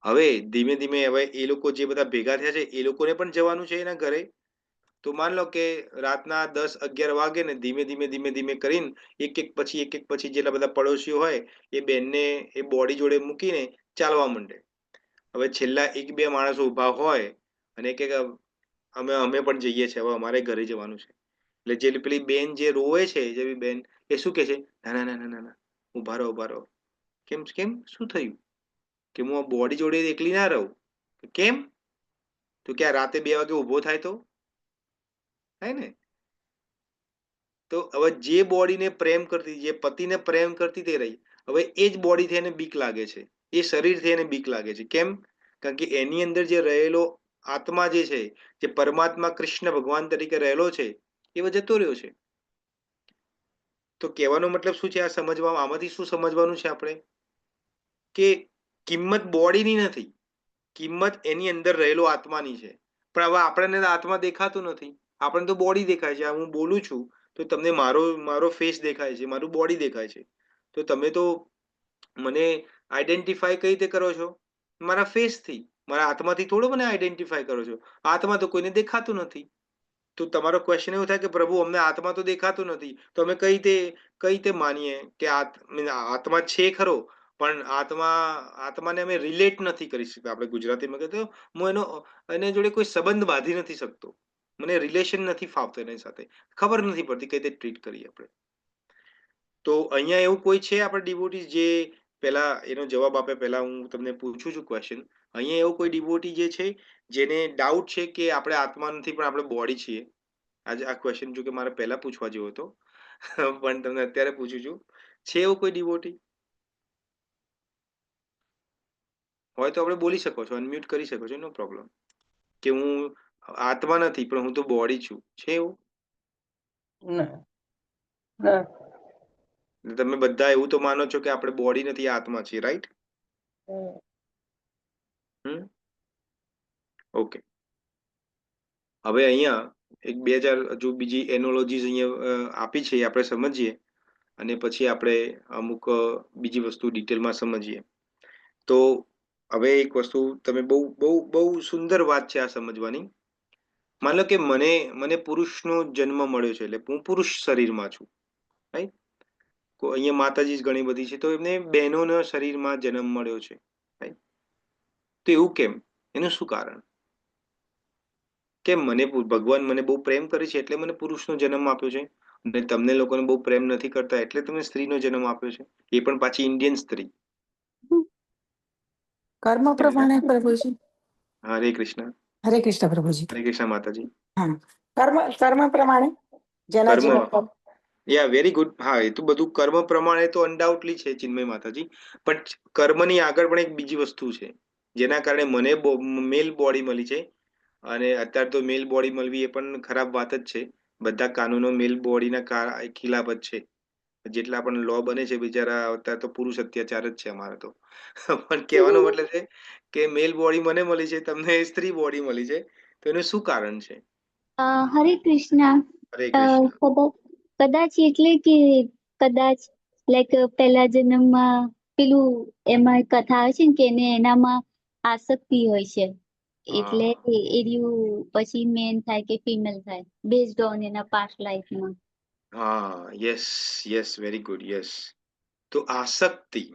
હવે ધીમે ધીમે હવે એ લોકો જે બધા ભેગા થયા છે એ લોકોને પણ જવાનું છે એના ઘરે. તો માન લો કે રાતના 10-11 વાગે ને ધીમે ધીમે કરીને એક એક પછી જેટલા બધા પડોશીઓ હોય એ બેનને એ બોડી જોડે મૂકીને ચાલવા માંડે. હવે છેલ્લા 1-2 માણસો ઊભા હોય અને કે અમે પણ જઈએ છીએ, હવે અમારે ઘરે જવાનું છે. એટલે જે પેલી બેન જે રોવે છે, જેવી બેન, એ શું કે છે, ના ના ના ના ઉભા રહો. કેમ કેમ શું થયું? કે હું આ બોડી જોડે એકલી ના રહું. કેમ? તો કે રાતે 2 વાગે ઊભો થાય તો થાય ને. તો હવે જે બોડીને પ્રેમ કરતી, જે પતિને પ્રેમ કરતી તે રહી, હવે એ જ બોડીથી એને બીક લાગે છે, એ શરીરથી એને બીક લાગે છે. કેમ? કારણ કે એની અંદર જે રહેલો આત્મા જે છે, જે પરમાત્મા કૃષ્ણ ભગવાન તરીકે રહેલો છે, એ જતો રહ્યો છે. તો કહેવાનો મતલબ શું છે? આ સમજવામાં, આમાંથી શું સમજવાનું છે આપણે? કે કિંમત બોડીની નથી, કિંમત એની અંદર રહેલો આત્માની છે. પણ હવે આપણને આત્મા દેખાતું નથી, આપણને તો બોડી દેખાય છે. હું બોલું છું તો તમને મારો ફેસ દેખાય છે, મારું બોડી દેખાય છે. તો તમે તો મને આઈડેન્ટિફાય કઈ રીતે કરો છો? મારા ફેસથી, મારા આત્માથી થોડો મને આઈડેન્ટિફાય કરો છો. આત્મા તો કોઈને દેખાતું નથી. તો તમારો ક્વેશ્ચન એવું થાય કે પ્રભુ અમને આત્મા તો દેખાતું નથી, તો અમે કઈ રીતે માનીએ કે આત્મા છે ખરો, પણ આત્માને અમે રિલેટ નથી કરી શકતા. આપણે ગુજરાતીમાં કહેતો હું એની જોડે કોઈ સંબંધ બાંધી નથી શકતો, મને રિલેશન નથી ફાવતો એની સાથે, ખબર નથી પડતી કઈ રીતે ટ્રીટ કરીએ આપણે. તો અહીંયા એવું કોઈ છે આપણે ડિવોટી જે પહેલા એનો જવાબ આપે પહેલા હું તમને પૂછું છું ક્વેશ્ચન. અહીંયા એવું કોઈ ડિવોટી જે છે જેને ડાઉટ છે કે આપણે આત્મા નથી પણ આપણે બોડી છીએ? આજે આ ક્વેશ્ચન જો કે મારે પહેલા પૂછવા જેવો હતો પણ તમને અત્યારે પૂછું છું, છે એવું કોઈ ડિવોટી? હોય તો આપણે બોલી શકો છો, અનમ્યુટ કરી શકો છો, નો પ્રોબ્લેમ. કે હું આત્મા નથી પણ હું તો બોડી છું, છે એવું? ના. તમે બધા એવું તો માનો છો કે આપણે બોડી નથી, આત્મા છે, રાઈટ? ઓકે. હવે અહીંયા એક 2-4 હજુ બીજી એનોલોજીસ અહીંયા આપી છે, આપણે સમજીએ અને પછી આપણે અમુક બીજી વસ્તુ ડિટેલમાં સમજીએ. તો હવે એક વસ્તુ તમે બહુ સુંદર વાત છે આ સમજવાની. માન લો કે મને પુરુષનો જન્મ મળ્યો છે, એટલે હું પુરુષ શરીરમાં છું, રાઈટ? અહીંયા માતાજી જ ઘણી બધી છે, તો એમને બહેનોના શરીરમાં જન્મ મળ્યો છે, રાઈટ? તો એવું કેમ? એનું શું કારણ? કેમ ભગવાન મને બહુ પ્રેમ કરે છે એટલે મને પુરુષનો જન્મ આપ્યો છે, અને તમને લોકોને બહુ પ્રેમ નથી કરતા એટલે તમે સ્ત્રીનો જન્મ આપ્યો છે, એ પણ પાછી ઇન્ડિયન સ્ત્રી. કર્મ પ્રમાણે પ્રભુજી. હરે કૃષ્ણ. હરે કૃષ્ણ પ્રભુજી. હરે કૃષ્ણ માતાજી. કર્મ પ્રમાણે જેના જેના યા વેરી ગુડ. હા, એ તો બધું કર્મ પ્રમાણે તો અનડાઉટલી છે ચિન્મય માતાજી, પણ કર્મની આગળ પણ એક બીજી વસ્તુ છે જેના કારણે મને મેલ બોડી મળી છે. અને અત્યારે તો મેલ બોડી મળવી એ પણ ખરાબ વાત જ છે. બધા કાનૂનો મેલ બોડીના ખિલાફ જ છે. જેટલા પણ લો બને છે બિચારા અત્યારે તો પુરુષ અત્યાચાર જ છે અમારે તો. પણ કહેવાનો મતલબ છે કે મેલ બોડી મને મળી છે, તમને સ્ત્રી બોડી મળી છે, તો એનું શું કારણ છે? હરે કૃષ્ણ. હરે કૃષ્ણ. કદાચ એટલે કે કદાચ લાઈક પહેલા જન્મમાં પેલું એમાં કથા આવે છે ને કે એને એનામાં આસક્તિ હોય છે એટલે એ રહ્યું પછી મેન થાય કે ફિમેલ થાય બેઝડ ઓન એના પાસ્ટ લાઈફમાં. હા, yes yes, very good, yes. તો આસક્તિ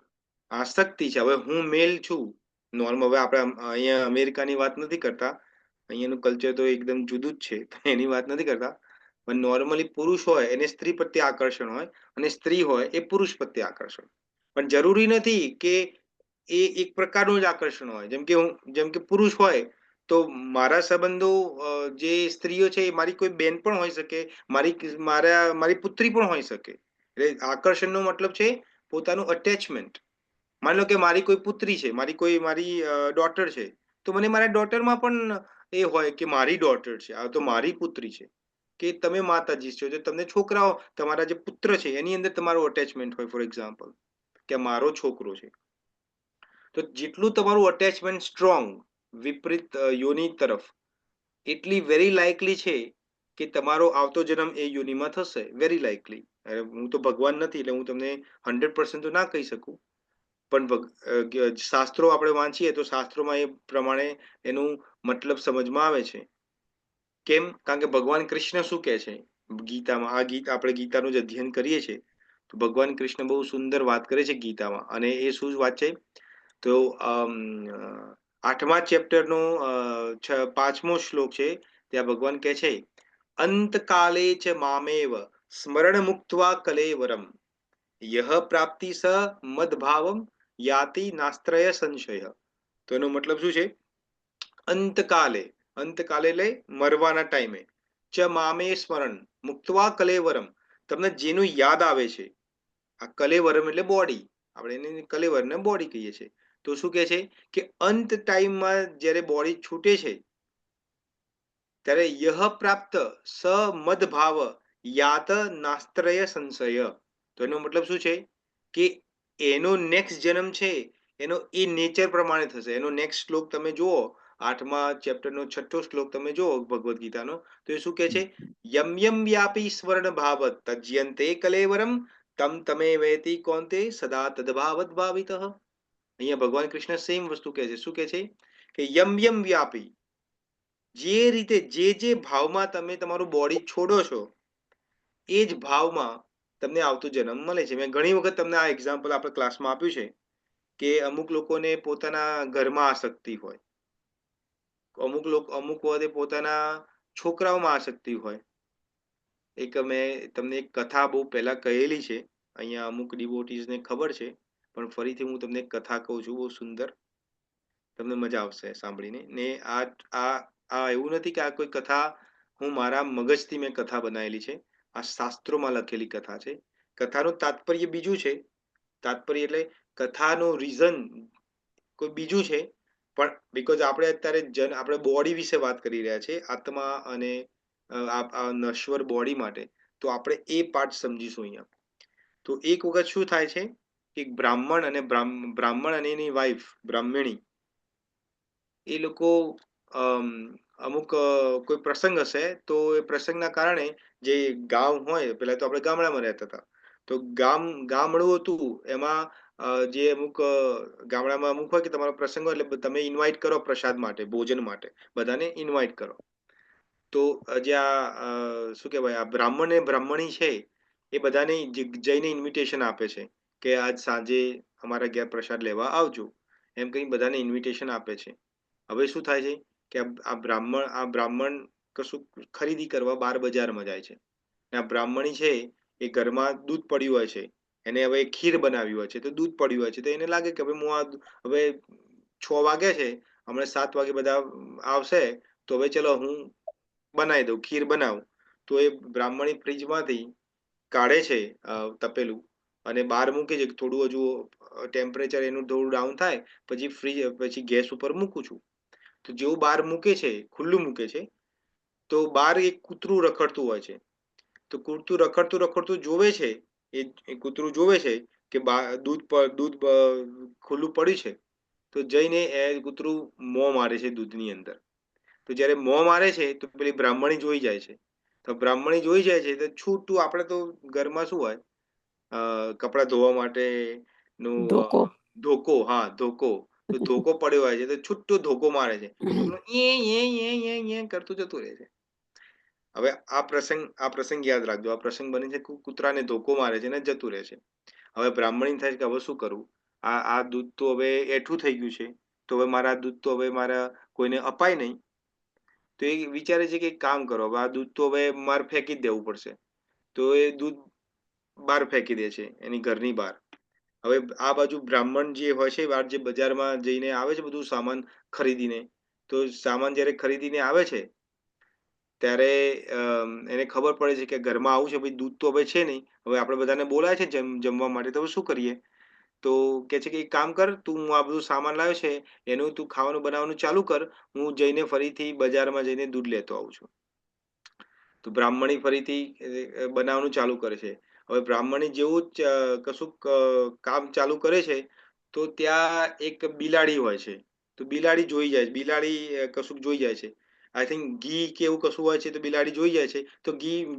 છે. હવે હું મેલ છું નોર્મલ. હવે આપણે અહીંયા અમેરિકાની વાત નથી કરતા, અહીંયાનું કલ્ચર તો એકદમ જુદું જ છે, તો એની વાત નથી કરતા. પણ નોર્મલી પુરુષ હોય એને સ્ત્રી પ્રત્યે આકર્ષણ હોય અને સ્ત્રી હોય એ પુરુષ પ્રત્યે આકર્ષણ. પણ જરૂરી નથી કે એ એક પ્રકારનું જ આકર્ષણ હોય. જેમ કે પુરુષ હોય તો મારા સંબંધો જે સ્ત્રીઓ છે એ મારી કોઈ બેન પણ હોઈ શકે, મારી પુત્રી પણ હોઈ શકે. એટલે આકર્ષણનો મતલબ છે પોતાનું અટેચમેન્ટ. માની લો કે મારી કોઈ પુત્રી છે, મારી ડોટર છે, તો મને મારા ડોટરમાં પણ એ હોય કે મારી ડોટર છે, આ તો મારી પુત્રી છે. કે તમે માતાજી છો, તો તમને છોકરાઓ, તમારા જે પુત્ર છે એની અંદર તમારું અટેચમેન્ટ હોય. ફોર એક્ઝામ્પલ કે મારો છોકરો છે, તો જેટલું તમારું અટેચમેન્ટ સ્ટ્રોંગ વિપરીત યોનિ તરફ, એટલી વેરી લાઇકલી છે કે તમારો આવતો જન્મ એ યોનિમાં થશે. Very likely. હું તો ભગવાન નથી એટલે હું તમને 100% તો ના કહી શકું, પણ શાસ્ત્રો આપણે વાંચીએ તો શાસ્ત્રોમાં એ પ્રમાણે એનું મતલબ સમજમાં આવે છે. કેમ? કારણ કે ભગવાન કૃષ્ણ શું કહે છે ગીતામાં? આપણે ગીતાનું જ અધ્યયન કરીએ છીએ તો ભગવાન કૃષ્ણ બહુ સુંદર વાત કરે છે ગીતામાં. અને એ શું વાત છે? તો 8મા ચેપ્ટરનો 5મો શ્લોક છે. ત્યાં ભગવાન કહે છે, અંતકાલે ચ મામેવ સ્મરણ મુક્ત્વા કલેવરમ યહ પ્રાપ્તિ સ મદભાવમ યાતિ નાસ્ત્રય સંશય. તો એનો મતલબ શું છે? અંતકાલે એટલે મરવાના ટાઈમે, ચ મામે સ્મરણ મુક્ત્વા કલેવરમ, તમને જેનું યાદ આવે છે. આ કલેવરમ એટલે બોડી, આપણે એને કલેવરને બોડી કહીએ છીએ. તો શું કહે છે કે અંત ટાઈમમાં જ્યારે બોડી છૂટે છે ત્યારે યહ પ્રાપ્ત સ મદભાવ યાત નાસ્ત્રય સંશય. તો એનો મતલબ શું છે કે એનો નેક્સ્ટ જન્મ છે એનો એ નેચર પ્રમાણે થશે. એનો નેક્સ્ટ શ્લોક તમે જુઓ, 8મા ચેપ્ટરનો 6થો શ્લોક તમે જુઓ ભગવદ્ ગીતાનો, તો એ શું કહે છે? યમ યમ વ્યાપી સ્વર્ણ ભાવત તજ્યંતે કલેવરમ તમ તમે વેતિ કોન્તે સદા તદભાવત ભાવિતઃ. અહીંયા ભગવાન કૃષ્ણ સેમ વસ્તુ કહે છે. શું કહે છે? કે યમ યમ વ્યાપી, જે રીતે જે ભાવમાં તમે તમારું બોડી છોડો છો એ જ ભાવમાં તમને આવતો જન્મ મળે છે. મેં ઘણી વખત તમને આ એક્ઝામ્પલ આપણે ક્લાસમાં આપ્યું છે કે અમુક લોકોને પોતાના ઘરમાં આસક્તિ હોય, અમુક વખતે પોતાના છોકરાઓમાં આસક્તિ હોય. મેં તમને એક કથા બહુ પહેલા કહેલી છે, અહીંયા અમુક ડિવોટીઝને ખબર છે, પણ ફરીથી હું તમને એક કથા કહું છું, બહુ સુંદર, તમને મજા આવશે સાંભળીને. ને આ એવું નથી કે આ કોઈ કથા હું મારા મગજથી મેં કથા બનાવેલી છે. આ શાસ્ત્રોમાં લખેલી કથા છે. કથાનું તાત્પર્ય બીજું છે. તાત્પર્ય એટલે કથાનું રીઝન કોઈ બીજું છે, પણ બીકોઝ આપણે અત્યારે આપણે બોડી વિશે વાત કરી રહ્યા છીએ, આત્મા અને આ નશ્વર બોડી માટે, તો આપણે એ પાર્ટ સમજીશું અહીંયા. તો એક વખત શું થાય છે કે બ્રાહ્મણ અને એની વાઈફ બ્રાહ્મણી, એ લોકો અમુક કોઈ પ્રસંગ હશે, તો એ પ્રસંગના કારણે જે ગામ હોય, પેલા તો આપણે ગામડામાં રહેતા હતા, તો ગામડું હતું એમાં જે અમુક ગામડામાં અમુક હોય કે તમારો પ્રસંગ હોય એટલે તમે ઇન્વાઇટ કરો પ્રસાદ માટે, ભોજન માટે, બધાને ઇન્વાઇટ કરો. તો જે શું કહેવાય, આ બ્રાહ્મણ ને બ્રાહ્મણી છે એ બધાને જઈને ઇન્વિટેશન આપે છે કે આજ સાંજે અમારા ઘેર પ્રસાદ લેવા આવજો, એમ કંઈ બધાને ઇન્વિટેશન આપે છે. હવે શું થાય છે કે આ બ્રાહ્મણ કશું ખરીદી કરવા બહાર બજારમાં જાય છે. આ બ્રાહ્મણી છે એ ઘરમાં દૂધ પડ્યું હોય છે, એને હવે ખીર બનાવી હોય છે, તો દૂધ પડ્યું હોય છે, તો એને લાગે કે હવે 6 વાગે છે, હમણાં 7 વાગે બધા આવશે, તો હવે ચલો હું બનાવી દઉં, ખીર બનાવું. તો એ બ્રાહ્મણી ફ્રીજમાંથી કાઢે છે તપેલું અને બહાર મૂકે છે. થોડું હજુ ટેમ્પરેચર એનું થોડું ડાઉન થાય પછી ગેસ ઉપર મૂકું છું. તો જેવું બહાર મૂકે છે, ખુલ્લું મૂકે છે, તો બહાર એક કૂતરું રખડતું હોય છે. તો કૂતરું રખડતું જોવે છે, એ કૂતરું જોવે છે કે દૂધ ખુલ્લું પડ્યું છે, તો જઈને એ કૂતરું મોં મારે છે દૂધની અંદર. તો જ્યારે મોં મારે છે તો પેલી બ્રાહ્મણી જોઈ જાય છે. તો બ્રાહ્મણી જોઈ જાય છે તો છૂટું, આપણે તો ઘરમાં શું હોય, કપડા ધોવા માટે નું ધોકો, હા ધોકો, તો ધોકો પડ્યો હોય છે તો છૂટું ધોકો મારે છે, કરતું જતું રહે છે. હવે આ પ્રસંગ યાદ રાખજો. આ પ્રસંગ બને છે કૂતરાને ધોકો મારે છે ને જતું રહે છે. હવે બ્રાહ્મણી થાય કે હવે શું કરવું, આ દૂધ તો હવે એઠું થઈ ગયું છે, તો હવે મારા દૂધ તો હવે મારા કોઈને અપાય નહીં. તો એ વિચારે છે કે એક કામ કરો, હવે આ દૂધ તો હવે મારે ફેંકી જ દેવું પડશે. તો એ દૂધ બહાર ફેંકી દે છે, એની ઘરની બહાર. હવે આ બાજુ બ્રાહ્મણ જે હોય છે, બહાર જે બજારમાં જઈને આવે છે બધું સામાન ખરીદીને, તો સામાન જ્યારે ખરીદીને આવે છે ત્યારે એને ખબર પડે છે કે ઘરમાં આવું છે, ભાઈ દૂધ તો હવે છે નહીં, હવે આપણે બધાને બોલાય છે જમવા માટે, તો શું કરીએ? તો કે છે કે એક કામ કર, તું આ બધું સામાન લાવ્યો છે એનું તું ખાવાનું બનાવવાનું ચાલુ કર, હું જઈને ફરીથી બજારમાં જઈને દૂધ લેતો આવું છું. તો બ્રાહ્મણી ફરીથી બનાવવાનું ચાલુ કરે છે. હવે બ્રાહ્મણી જેવું જ કશુંક કામ ચાલુ કરે છે તો ત્યાં એક બિલાડી હોય છે. તો બિલાડી જોઈ જાય છે, બિલાડી કશુંક જોઈ જાય છે. આઈ થિંક ઘી કે એવું કશું હોય છે, તો બિલાડી જોઈ જાય છે, તો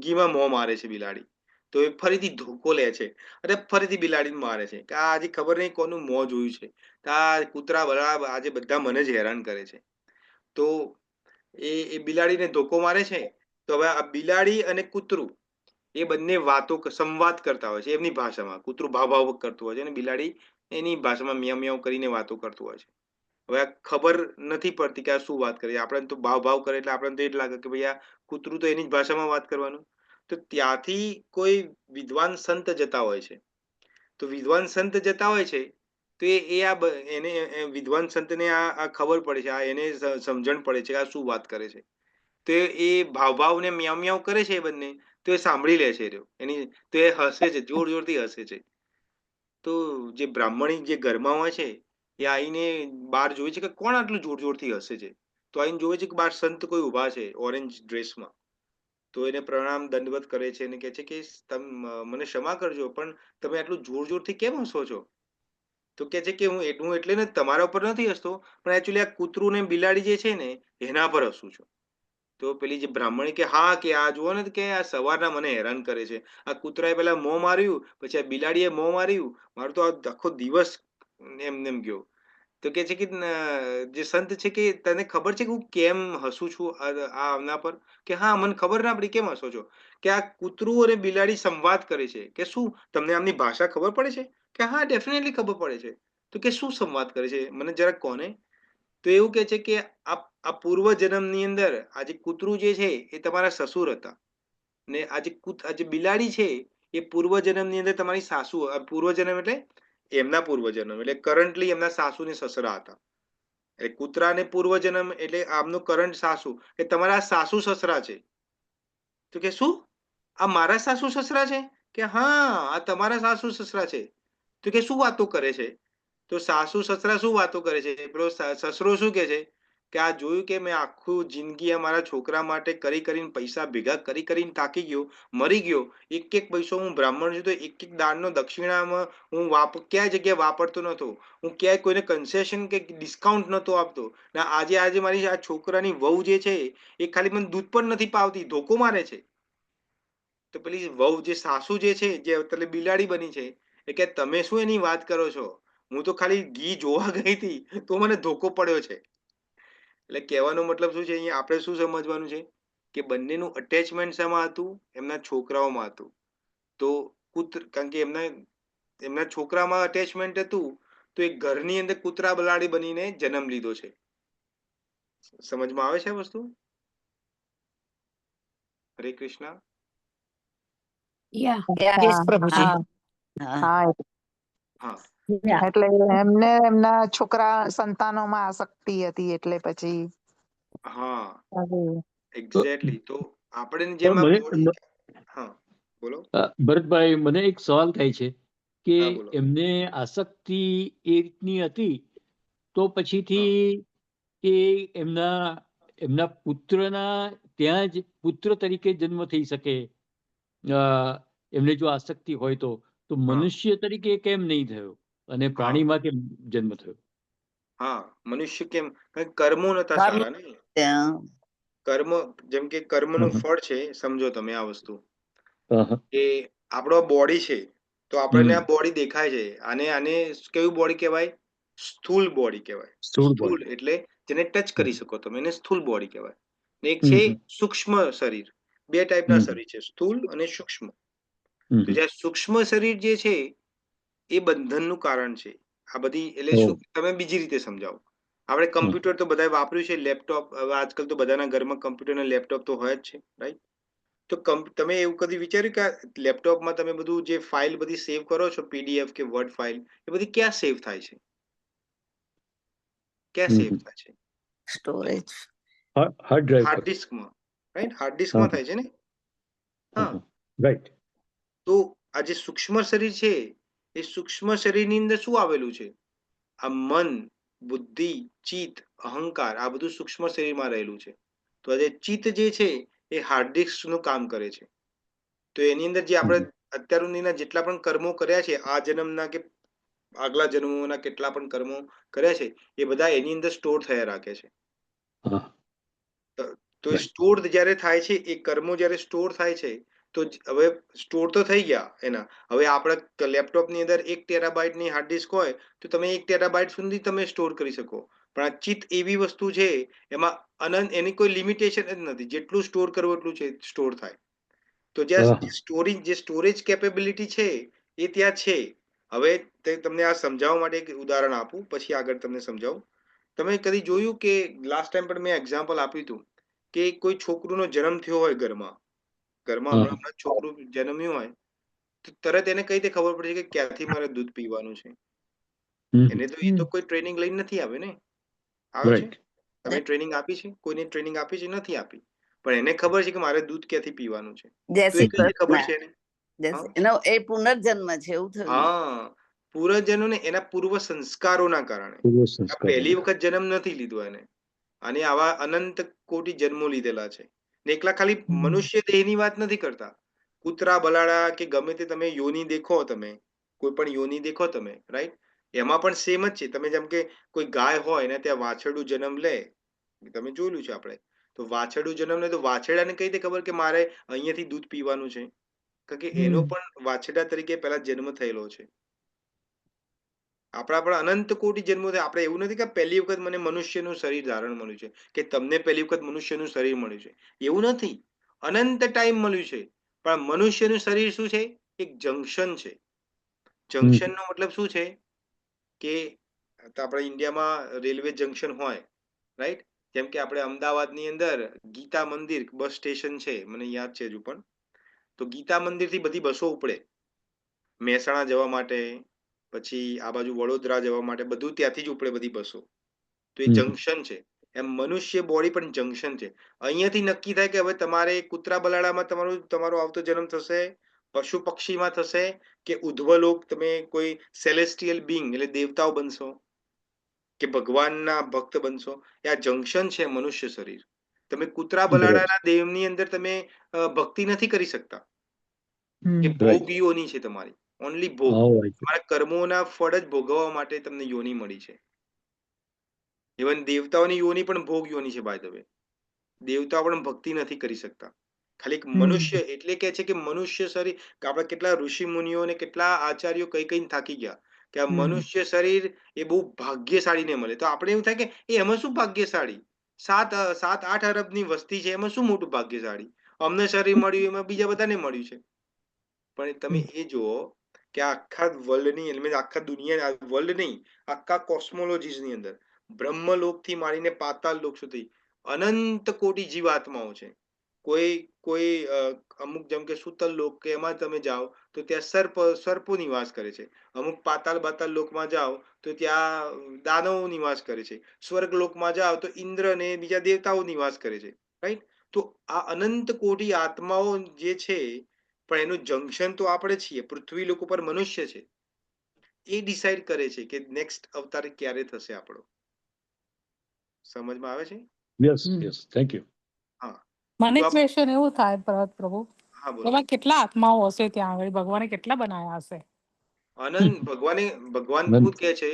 ઘીમાં મોં મારે છે બિલાડી. તો એ ફરીથી ધોકો લે છે અને ફરીથી બિલાડીને મારે છે કે આ આજે ખબર નહીં કોનું મોં જોયું છે, કે આ કૂતરા બરાબર આજે બધા મને જ હેરાન કરે છે. તો એ બિલાડીને ધોકો મારે છે. તો હવે આ બિલાડી અને કૂતરું એ બંને સંવાદ કરતા હોય છે એમની ભાષામાં. કૂતરું ભાવ ભાવ કરતું હોય છે અને બિલાડી એની ભાષામાં મ્યાઉ મ્યાઉ કરીને વાતો કરતું હોય છે. હવે આ ખબર નથી પડતી કે આ શું વાત કરે છે. આપણે તો ભાવ કરે એટલે આપણને તો એ જ લાગે કે ભાઈ આ કૂતરું તો એની જ ભાષામાં વાત કરવાનું. તો ત્યાંથી કોઈ વિદ્વાન સંત જતા હોય છે. તો વિદ્વાન સંત જતા હોય છે તો એને વિદ્વાન સંતને આ ખબર પડે છે, આ એને સમજણ પડે છે કે આ શું વાત કરે છે. તો એ ભાવને મ્યાઉ મ્યાઉ કરે છે એ બંને, તો એ સાંભળી લે છે તો એ હસે છે, જોર જોરથી હસે છે. તો જે બ્રાહ્મણી જે ઘરમાં હોય છે એ આઈને બહાર જોવે છે કે કોણ આટલું જોર જોરથી હસે છે. તો આઈને જોવે છે કે બહાર સંત કોઈ ઊભા છે ઓરેન્જ ડ્રેસમાં. તો એને પ્રણામ દંડવત કરે છે અને કહે છે કે મને ક્ષમા કરજો, પણ તમે આટલું જોર જોરથી કેમ હસો છો? તો કહે છે કે હું એટલે ને તમારા ઉપર નથી હસતો, પણ એકચ્યુઅલી આ કૂતરું ને બિલાડી જે છે ને એના પર હસું છું. તો પેલી જે બ્રાહ્મણી કે હા, કે આ જુઓ ને કે આ સવારના મને હેરાન કરે છે. આ કૂતરાએ પેલા મોં માર્યું, પછી આ બિલાડીએ મોં માર્યું, મારો તો આખો દિવસ એમ ગયો. તો કે છે કે જે સંત છે કે તને ખબર છે કે હું કેમ હસું છું આના પર? કે હા, મને ખબર ના પડી, કેમ હસો છો? કે આ કૂતરું અને બિલાડી સંવાદ કરે છે. કે શું તમને આમની ભાષા ખબર પડે છે? કે હા, ડેફિનેટલી ખબર પડે છે. તો કે શું સંવાદ કરે છે મને જરાક કોને? તો એવું કે છે કે આ પૂર્વ જન્મની અંદર આ જે કૂતરું જે છે એ તમારા સસુર હતા, ને આ જે બિલાડી છે એ પૂર્વ જન્મની અંદર તમારી સાસુ. પૂર્વ જન્મ એટલે એમના પૂર્વ જન્મ એટલે કરન્ટલી એમના સાસુ ને સસરા હતા. એટલે કૂતરાને પૂર્વ જન્મ એટલે આમનું કરંટ સાસુ એ તમારા સાસુ સસરા છે. તો કે શું આ મારા સાસુ સસરા છે? કે હા, આ તમારા સાસુ સસરા છે. તો કે શું વાતો કરે છે? તો સાસુ સસરા શું વાતો કરે છે? પેલો સસરો શું કે છે કે આ જોયું કે મેં આખું જિંદગી અમારા છોકરા માટે કરી કરીને પૈસા ભેગા કરીને થાકી ગયો, મરી ગયો. એક એક પૈસો હું બ્રાહ્મણ છું તો એક એક દાનનો દક્ષિણામાં હું ક્યાંય જગ્યાએ વાપરતો નતો. હું ક્યાંય કોઈને કન્સેશન કે ડિસ્કાઉન્ટ નતો આપતો. ને આજે મારી આ છોકરાની વહુ જે છે એ ખાલી મને દૂધ પણ નથી પાવતી, ધોકો મારે છે. તો પેલી વહુ જે સાસુ જે છે જે એટલે બિલાડી બની છે એ કે તમે શું એની વાત કરો છો? હું તો ખાલી ઘી જોવા ગઈ હતી તો મને ધોકો પડ્યો છે. એટલે કહેવાનો મતલબ શું છે, અહીંયા આપણે શું સમજવાનું છે કે બંનેનું અટેચમેન્ટ શેમાં હતું? એમના છોકરાઓમાં હતું. તો કારણ કે એમના છોકરામાં અટેચમેન્ટ હતું, તો એ ઘરની અંદર કૂતરા બલાડી બનીને જન્મ લીધો છે. સમજમાં આવે છે આ વસ્તુ? હરે કૃષ્ણ. પ્રભુજી. હા, એટલે એમને એમના છોકરા સંતાનોમાં આસક્તિ હતી એટલે પછી હા, એક્ઝેક્ટલી. તો આપણે જેમ હા, બોલો ભરતભાઈ, મને એક સવાલ થાય છે કે એમને આસક્તિ એ રીતની હતી તો પછીથી એ એમના પુત્રના ત્યાં જ પુત્ર તરીકે જન્મ થઈ શકે? એમને જો આસક્તિ હોય તો મનુષ્ય તરીકે કેમ નહીં થયો અને પ્રાણીમાં કેમ જન્મ થયો? હા, મનુષ્ય કેમ? કર્મો નતા સારા ને. કર્મ, જેમ કે કર્મનું ફળ છે, સમજો તમે આ વસ્તુ કે આપણો બોડી છે, તો આપણને આ બોડી દેખાય છે, આને આને કેવું બોડી કહેવાય? સ્થૂળ બોડી કહેવાય. સ્થૂળ એટલે જેને ટચ કરી શકો તમે, એને સ્થૂળ બોડી કહેવાય. ને એક છે સૂક્ષ્મ શરીર. બે ટાઈપના શરીર છે, સ્થૂળ અને સૂક્ષ્મ. તો જે સૂક્ષ્મ શરીર જે છે એ બંધનનું કારણ છે. આ બધી એટલે શું, તમે બીજી રીતે સમજાવો. આપણે કમ્પ્યુટર તો બધા વાપર્યું છે, લેપટોપ. હવે આજકાલ તો બધાના ઘરમાં કમ્પ્યુટર અને લેપટોપ તો હોય જ છે, રાઈટ? તો તમે એવું કદી વિચાર્યું કે લેપટોપમાં તમે બધું જે ફાઇલ બધી સેવ કરો છો, પીડીએફ કે વર્ડ ફાઇલ, એ બધી ક્યાં સેવ થાય છે? ક્યાં સેવ થાય છે? સ્ટોરેજ, હાર્ડ ડ્રાઈવ હાર્ડ ડિસ્કમાં, રાઈટ? હાર્ડ ડિસ્કમાં થાય છે ને? હા, રાઈટ. તો આ જે સૂક્ષ્મ શરીર છે, એ સૂક્ષ્મ શરીરની અંદર શું આવેલું છે? આ મન, બુદ્ધિ, ચિત્ત, અહંકાર, આ બધું સૂક્ષ્મ શરીરમાં રહેલું છે. તો આ જે ચિત્ત જે છે એ હાર્ડ ડિસ્ક નું કામ કરે છે. તો એની અંદર જે આપણે અત્યાર સુધીના જેટલા પણ કર્મો કર્યા છે, આ જન્મના કે આગલા જન્મોના કેટલા પણ કર્મો કર્યા છે, એ બધા એની અંદર સ્ટોર થયા રાખે છે. તો સ્ટોર જ્યારે થાય છે, એ કર્મો જ્યારે સ્ટોર થાય છે, તો હવે સ્ટોર તો થઈ ગયા એના. હવે આપણા લેપટોપની અંદર 1 ટેરાબાઇટની હાર્ડ ડિસ્ક હોય તો તમે 1 ટેરાબાઇટ સુધી તમે સ્ટોર કરી શકો. પણ આ ચિત્ત એવી વસ્તુ છે, એમાં અનંત, એની કોઈ લિમિટેશન જ નથી. જેટલું સ્ટોર કરવું એટલું છે સ્ટોર થાય. તો જે સ્ટોરેજ કેપેબિલિટી છે એ ત્યાં છે. હવે તમને આ સમજાવવા માટે એક ઉદાહરણ આપું, પછી આગળ તમને સમજાવું. તમે કદી જોયું કે લાસ્ટ ટાઈમ પણ મેં એક્ઝામ્પલ આપ્યું હતું કે કોઈ છોકરુંનો જન્મ થયો હોય ઘરમાં હમણાં છોકરું જન્મ્યું હોય, તો તરત એને કઈ રીતે ખબર પડે છે કે ક્યાંથી મારે દૂધ પીવાનું છે? એને તો એ તો કોઈ ટ્રેનિંગ લઈને નથી આવે ને. આવે છે? તમે ટ્રેનિંગ આપી છે? કોઈને ટ્રેનિંગ આપી છે? નથી આપી. પણ એને ખબર છે કે મારે દૂધ ક્યાંથી પીવાનું છે. તો એ કઈ ખબર છે એને? એનો એ પુનર્જન્મ છે, એવું થયું. હા, પૂર્વજન્મ ને એના પૂર્વ સંસ્કારોના કારણે. આ પહેલી વખત જન્મ નથી લીધો એને, અને આવા અનંત કોટી જન્મો લીધેલા છે. ને એકલા ખાલી મનુષ્ય દેહની વાત નથી કરતા. કૂતરા, બલાડા કે ગમે તે તમે યોની દેખો, તમે કોઈ પણ યોની દેખો તમે, રાઈટ? એમાં પણ સેમ જ છે. તમે જેમ કે કોઈ ગાય હોય ને, ત્યાં વાછરડું જન્મ લે, તમે જોયેલું છે આપણે. તો વાછરડું જન્મ લે તો વાછરડાને કઈ રીતે ખબર કે મારે અહીંયાથી દૂધ પીવાનું છે? કારણ કે એનો પણ વાછરડા તરીકે પહેલા જન્મ થયેલો છે. આપણા પણ અનંત કોટી જન્મો થાય. આપણે એવું નથી કે પહેલી વખત મને મનુષ્યનું શરીર ધારણ મળ્યું છે, કે તમને પહેલી વખત મનુષ્યનું શરીર મળ્યું છે. એવું નથી. અનંત ટાઈમ મળ્યું છે. પણ મનુષ્યનું શરીર શું છે? એક જંક્શન છે. જંક્શનનો મતલબ શું છે? કે આપણા ઇન્ડિયામાં રેલવે જંક્શન હોય, રાઈટ? જેમ કે આપણે અમદાવાદની અંદર ગીતા મંદિર બસ સ્ટેશન છે, મને યાદ છે હજુ પણ. તો ગીતા મંદિરથી બધી બસો ઉપડે મહેસાણા જવા માટે, પછી આ બાજુ વડોદરા જવા માટે, બધું ત્યાંથી જ ઉપડે બધી બસો. તો એ જંક્શન છે. એમ મનુષ્ય બોડી પણ જંક્શન છે. અહીંયાથી નક્કી થાય કે હવે તમારે કૂતરા બલાડામાં તમારો આવતો જન્મ થશે, પશુ પક્ષીમાં થશે, કે ઉધ્વલોક તમે કોઈ સેલેસ્ટિયલ બીંગ એટલે દેવતાઓ બનશો, કે ભગવાનના ભક્ત બનશો. એ આ જંક્શન છે મનુષ્ય શરીર. તમે કૂતરા બલાડાના દેહની અંદર તમે ભક્તિ નથી કરી શકતા. એ ભોગ યોની છે તમારી, ઓનલી ભોગ. તમારા કર્મોના ફળ જ ભોગવવા માટે તમને યોની મળી છે. ઇવન દેવતાઓની યોની પણ ભોગ યોની છે, બાય ધ વે. દેવતાઓ પણ ભક્તિ નથી કરી શકતા. ખાલી એક મનુષ્ય એટલે કે છે કે મનુષ્ય શરીર, આપણા કેટલા ઋષિ મુનિઓ અને કેટલા આચાર્યો કઈ કઈ થાકી ગયા કે આ મનુષ્ય શરીર એ બહુ ભાગ્યશાળીને મળે. તો આપણે એવું થાય કે એમાં શું ભાગ્યશાળી? 7-8 અરબની વસ્તી છે, એમાં શું મોટું ભાગ્યશાળી? અમને શરીર મળ્યું, એમાં બીજા બધાને મળ્યું છે. પણ તમે એ જુઓ કે આખા વર્લ્ડની, આખા દુનિયા, વર્લ્ડ નહીં, આખા કોસ્મોલોજીસની અંદર બ્રહ્મલોકથી માંડીને પાતાળ લોક સુધી અનંત કોટી જીવાત્માઓ છે. કોઈ અમુક જેમ કે સુતલ લોક કે એમાં તમે જાઓ તો ત્યાં સર્પો નિવાસ કરે છે. અમુક પાતાળ લોકમાં જાઓ તો ત્યાં દાનવો નિવાસ કરે છે. સ્વર્ગ લોકમાં જાઓ તો ઇન્દ્ર ને બીજા દેવતાઓ નિવાસ કરે છે, રાઈટ? તો આ અનંત કોટી આત્માઓ જે છે, પણ એનું જંક્શન તો આપણે છીએ. પૃથ્વી લોક ઉપર મનુષ્ય છે. એ ડિસાઈડ કરે છે કે નેક્સ્ટ અવતાર ક્યારે થશે આપણો. સમજમાં આવે છે? Yes, yes, thank you. હા, મને ક્વેશ્ચન એવું થાય, પ્રભુ, હા, બોલો. એમાં કેટલા આત્માઓ હશે ત્યાં આગળ? ભગવાને કેટલા બનાવ્યા હશે? અનંત. ભગવાન ખુદ કહે છે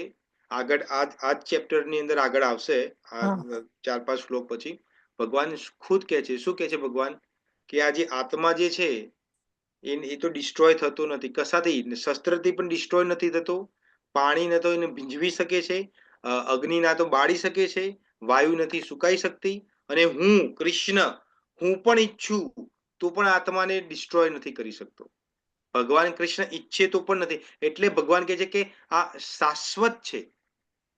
આગળ, આ ચેપ્ટર ની અંદર આગળ આવશે, આ 4-5 શ્લોક પછી ભગવાન ખુદ કહે છે, શું કહે છે ભગવાન, કે આ જે આત્મા જે છે એ તો ડિસ્ટ્રોય થતો નથી કશાથી, શસ્ત્રથી પણ ડિસ્ટ્રોય નથી થતો, પાણી ન તો એને ભીંજવી શકે છે, અગ્નિ ના તો બાળી શકે છે, વાયુ નથી સુકાઈ શકતી, અને હું કૃષ્ણ હું પણ ઈચ્છું તો પણ આત્માને ડિસ્ટ્રોય નથી કરી શકતો. ભગવાન કૃષ્ણ ઈચ્છે તો પણ નથી. એટલે ભગવાન કહે છે કે આ શાશ્વત છે.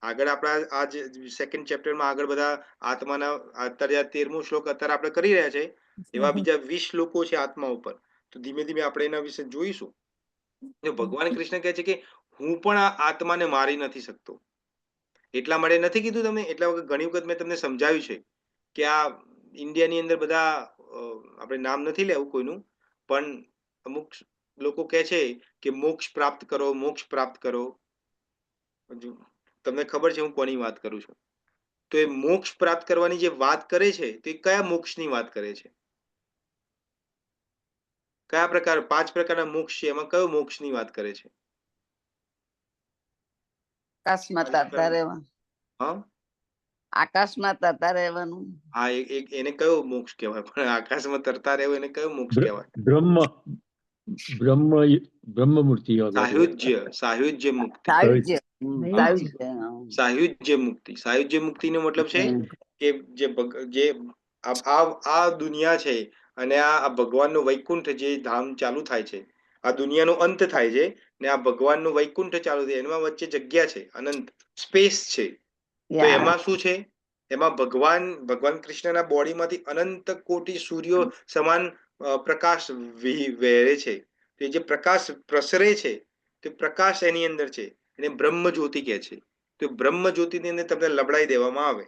આગળ આપણા આ જે સેકન્ડ ચેપ્ટરમાં આગળ બધા આત્માના અત્યારે આ 13મો શ્લોક અત્યારે આપણે કરી રહ્યા છે, એવા બીજા 20 શ્લોકો છે આત્મા ઉપર. તો ધીમે ધીમે આપણે એના વિશે જોઈશું. ભગવાન કૃષ્ણ કહે છે કે હું પણ આ આત્માને મારી નથી શકતો. એટલા માટે નથી કીધું તમને, એટલા વખત ઘણી વખત મેં તમને સમજાવ્યું છે કે આ ઇન્ડિયાની અંદર બધા આપણે નામ નથી લેવું કોઈનું, પણ અમુક લોકો કહે છે કે મોક્ષ પ્રાપ્ત કરો, મોક્ષ પ્રાપ્ત કરો. તમને ખબર છે હું કોની વાત કરું છું? તો એ મોક્ષ પ્રાપ્ત કરવાની જે વાત કરે છે તો એ કયા મોક્ષની વાત કરે છે? કયા પ્રકાર 5 પ્રકારના મોક્ષ છે, એમાં કયો મોક્ષની વાત કરે છે? આકાશમાં તરતા રહેવાનું. હા, આકાશમાં તરતા રહેવાનું. હા, એને કયો મોક્ષ કહેવાય? પણ આકાશમાં તરતા રહેવું એને કયો મોક્ષ કહેવાય? બ્રહ્મ બ્રહ્મ બ્રહ્મ મૂર્તિ સાયુજ્ય મુક્તિ. સાયુજ્ય સાયુજ્ય મુક્તિ. સાયુજ્ય મુક્તિનો મતલબ છે કે જે આ દુનિયા છે અને આ ભગવાનનો વૈકુંઠ જે ધામ ચાલુ થાય છે, આ દુનિયાનો અંત થાય છે ને આ ભગવાનનો વૈકુંઠ ચાલુ થાય, એમાં વચ્ચે જગ્યા છે, અનંત સ્પેસ છે. તો એમાં શું છે? એમાં ભગવાન કૃષ્ણના બોડીમાંથી અનંત કોટી સૂર્યો સમાન પ્રકાશ વહેરે છે. તે જે પ્રકાશ પ્રસરે છે તે પ્રકાશ એની અંદર છે, એને બ્રહ્મ જ્યોતિ કહે છે. તો બ્રહ્મ જ્યોતિની અંદર તમને લબડાઈ દેવામાં આવે,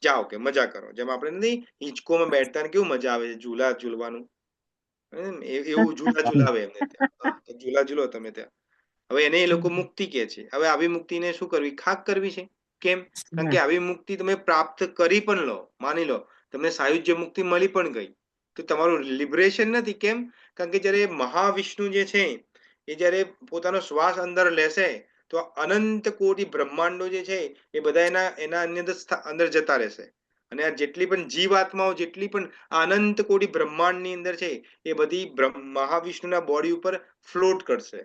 જાઓ કે મજા કરો. જેમ આપણે નથી હિંચકોમાં બેઠતા ને કેવું મજા આવે છે ઝૂલા ઝૂલવાનું, એવું ઝૂલા ઝૂલાવે એમને ત્યાં, ઝૂલા ઝૂલો તમે ત્યાં. હવે એને એ લોકો મુક્તિ કહે છે. હવે આવી મુક્તિને શું કરવી? ખાક કરવી છે. કેમ? કારણ કે આવી મુક્તિ તમે પ્રાપ્ત કરી પણ લો, માની લો તમને સાયુજ્ય મુક્તિ મળી પણ ગઈ, તો તમારું લિબરેશન નથી. કેમ? કારણ કે જયારે મહાવિષ્ણુ જે છે એ જયારે પોતાનો શ્વાસ અંદર લેશે તો અનંત કોટી બ્રહ્માંડો જે છે એ બધા એના અંદર જતા રહેશે. અને આ જેટલી પણ જીવાત્માઓ જેટલી પણ અનંત કોટી બ્રહ્માંડની અંદર છે એ બધી મહાવિષ્ણુના બોડી ઉપર ફ્લોટ કરશે.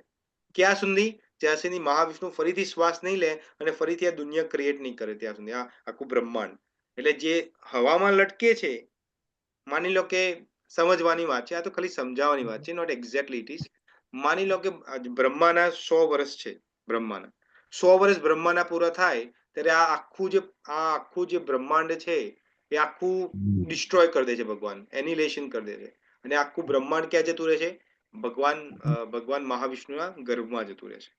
ક્યાં સુધી? જ્યાં સુધી મહાવિષ્ણુ ફરીથી શ્વાસ નહીં લે અને ફરીથી આ દુનિયા ક્રિએટ નહીં કરે ત્યાં સુધી, આ આખું બ્રહ્માંડ. એટલે જે હવામાં લટકે છે, માની લો કે સમજવાની વાત છે, આ તો ખાલી સમજાવવાની વાત છે, નોટ એક્ઝેક્ટલી ઇટ ઇઝ. માની લો કે બ્રહ્માના 100 વર્ષ છે. બ્રહ્માના 100 વર્ષ બ્રહ્માના પૂરા થાય ત્યારે આ આખું જે બ્રહ્માંડ છે એ આખું ડિસ્ટ્રોય કરી દે છે ભગવાન, એનિલેશન કરી દે છે. અને આખું બ્રહ્માંડ ક્યાં જતું રહે છે? ભગવાન મહાવિષ્ણુના ગર્ભમાં જતું રહે છે.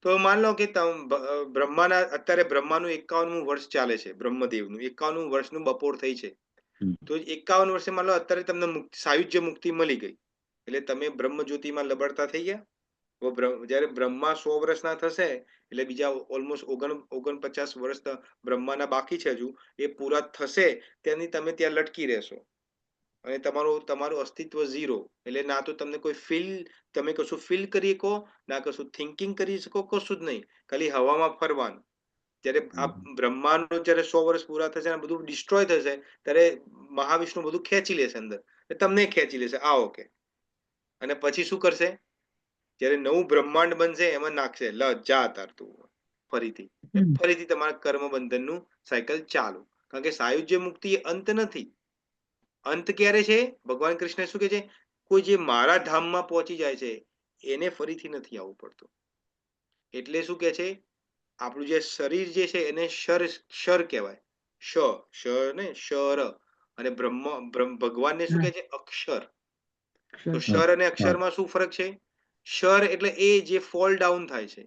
તો માન લો કે અત્યારે બ્રહ્માનું 51મું વર્ષ ચાલે છે, બ્રહ્મદેવનું 51મું વર્ષનું બપોર થઈ છે. તો 51 વર્ષે માન લો અત્યારે તમને સાયુજ્ય મુક્તિ મળી ગઈ, એટલે તમે બ્રહ્મ જ્યોતિમાં લબડતા થઈ ગયા. જયારે બ્રહ્મા 100 વર્ષના થશે એટલે બીજા ઓલમોસ્ટ 49 વર્ષ બ્રહ્માના બાકી છે હજુ, એ પૂરા થશે ત્યાંની તમે ત્યાં લટકી રહેશો અને તમારું અસ્તિત્વ ઝીરો. એટલે ના તો તમને તમે કશું ફીલ કરી શકો, ના કશું થિંકિંગ કરી શકો, કશું જ નહીં, ખાલી હવામાં ફરવાનું. જયારે આ બ્રહ્માંડ જયારે 100 વર્ષ પૂરા થશે અને બધું ડિસ્ટ્રોય થશે ત્યારે મહાવિષ્ણુ બધું ખેંચી લેશે અંદર, તમને ખેંચી લેશે, આવો કે. અને પછી શું કરશે? જયારે નવું બ્રહ્માંડ બનશે એમાં નાખશે, લ જા તારતું ફરીથી તમારા કર્મ બંધનનું સાયકલ ચાલુ. કારણ કે સાયુજ્ય મુક્તિ અંત નથી. અંત ક્યારે છે? ભગવાન કૃષ્ણ શું કે છે? કોઈ જે મારા ધામમાં પહોંચી જાય છે એને ફરીથી નથી આવવું પડતું. એટલે શું કે છે? આપણું જે શરીર જે છે એને ક્ષર કહેવાય. શર અને ભગવાનને શું કહે છે? અક્ષર. તો ક્ષર અને અક્ષરમાં શું ફરક છે? ક્ષર એટલે એ જે ફોલ ડાઉન થાય છે.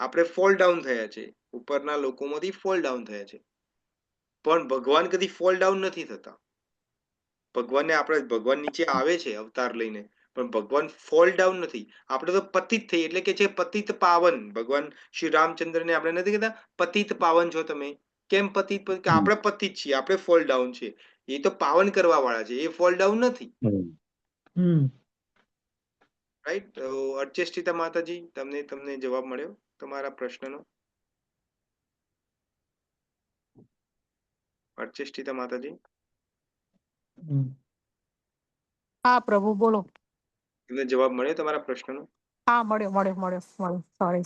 આપણે ફોલ ડાઉન થયા છે, ઉપરના લોકોમાંથી ફોલ ડાઉન થયા છે, પણ ભગવાન કદી ફોલ ડાઉન નથી થતા. ભગવાન નીચે આવે છે અવતાર લઈને, પણ ભગવાન ફોલ ડાઉન નથી. આપણે તો પતિત થઈ, એટલે કે છે પતિત પાવન. ભગવાન શ્રી રામચંદ્રને આપણે નથી કહેતા પતિત પાવન છો તમે? કેમ પતિત? કે આપણે પતિત છીએ, આપણે ફોલ ડાઉન છીએ. એ તો પાવન કરવા વાળા છે, એ ફોલ ડાઉન નથી. રાઈટ? તો અર્ચેષ્ટિતા માતાજી, તમને જવાબ મળ્યો તમારા પ્રશ્નનો? અર્ચેષ્ટિતા માતાજી. હા પ્રભુ બોલો. તમને જવાબ મળ્યો તમારા પ્રશ્નનો? હા મળ્યો. સોરી.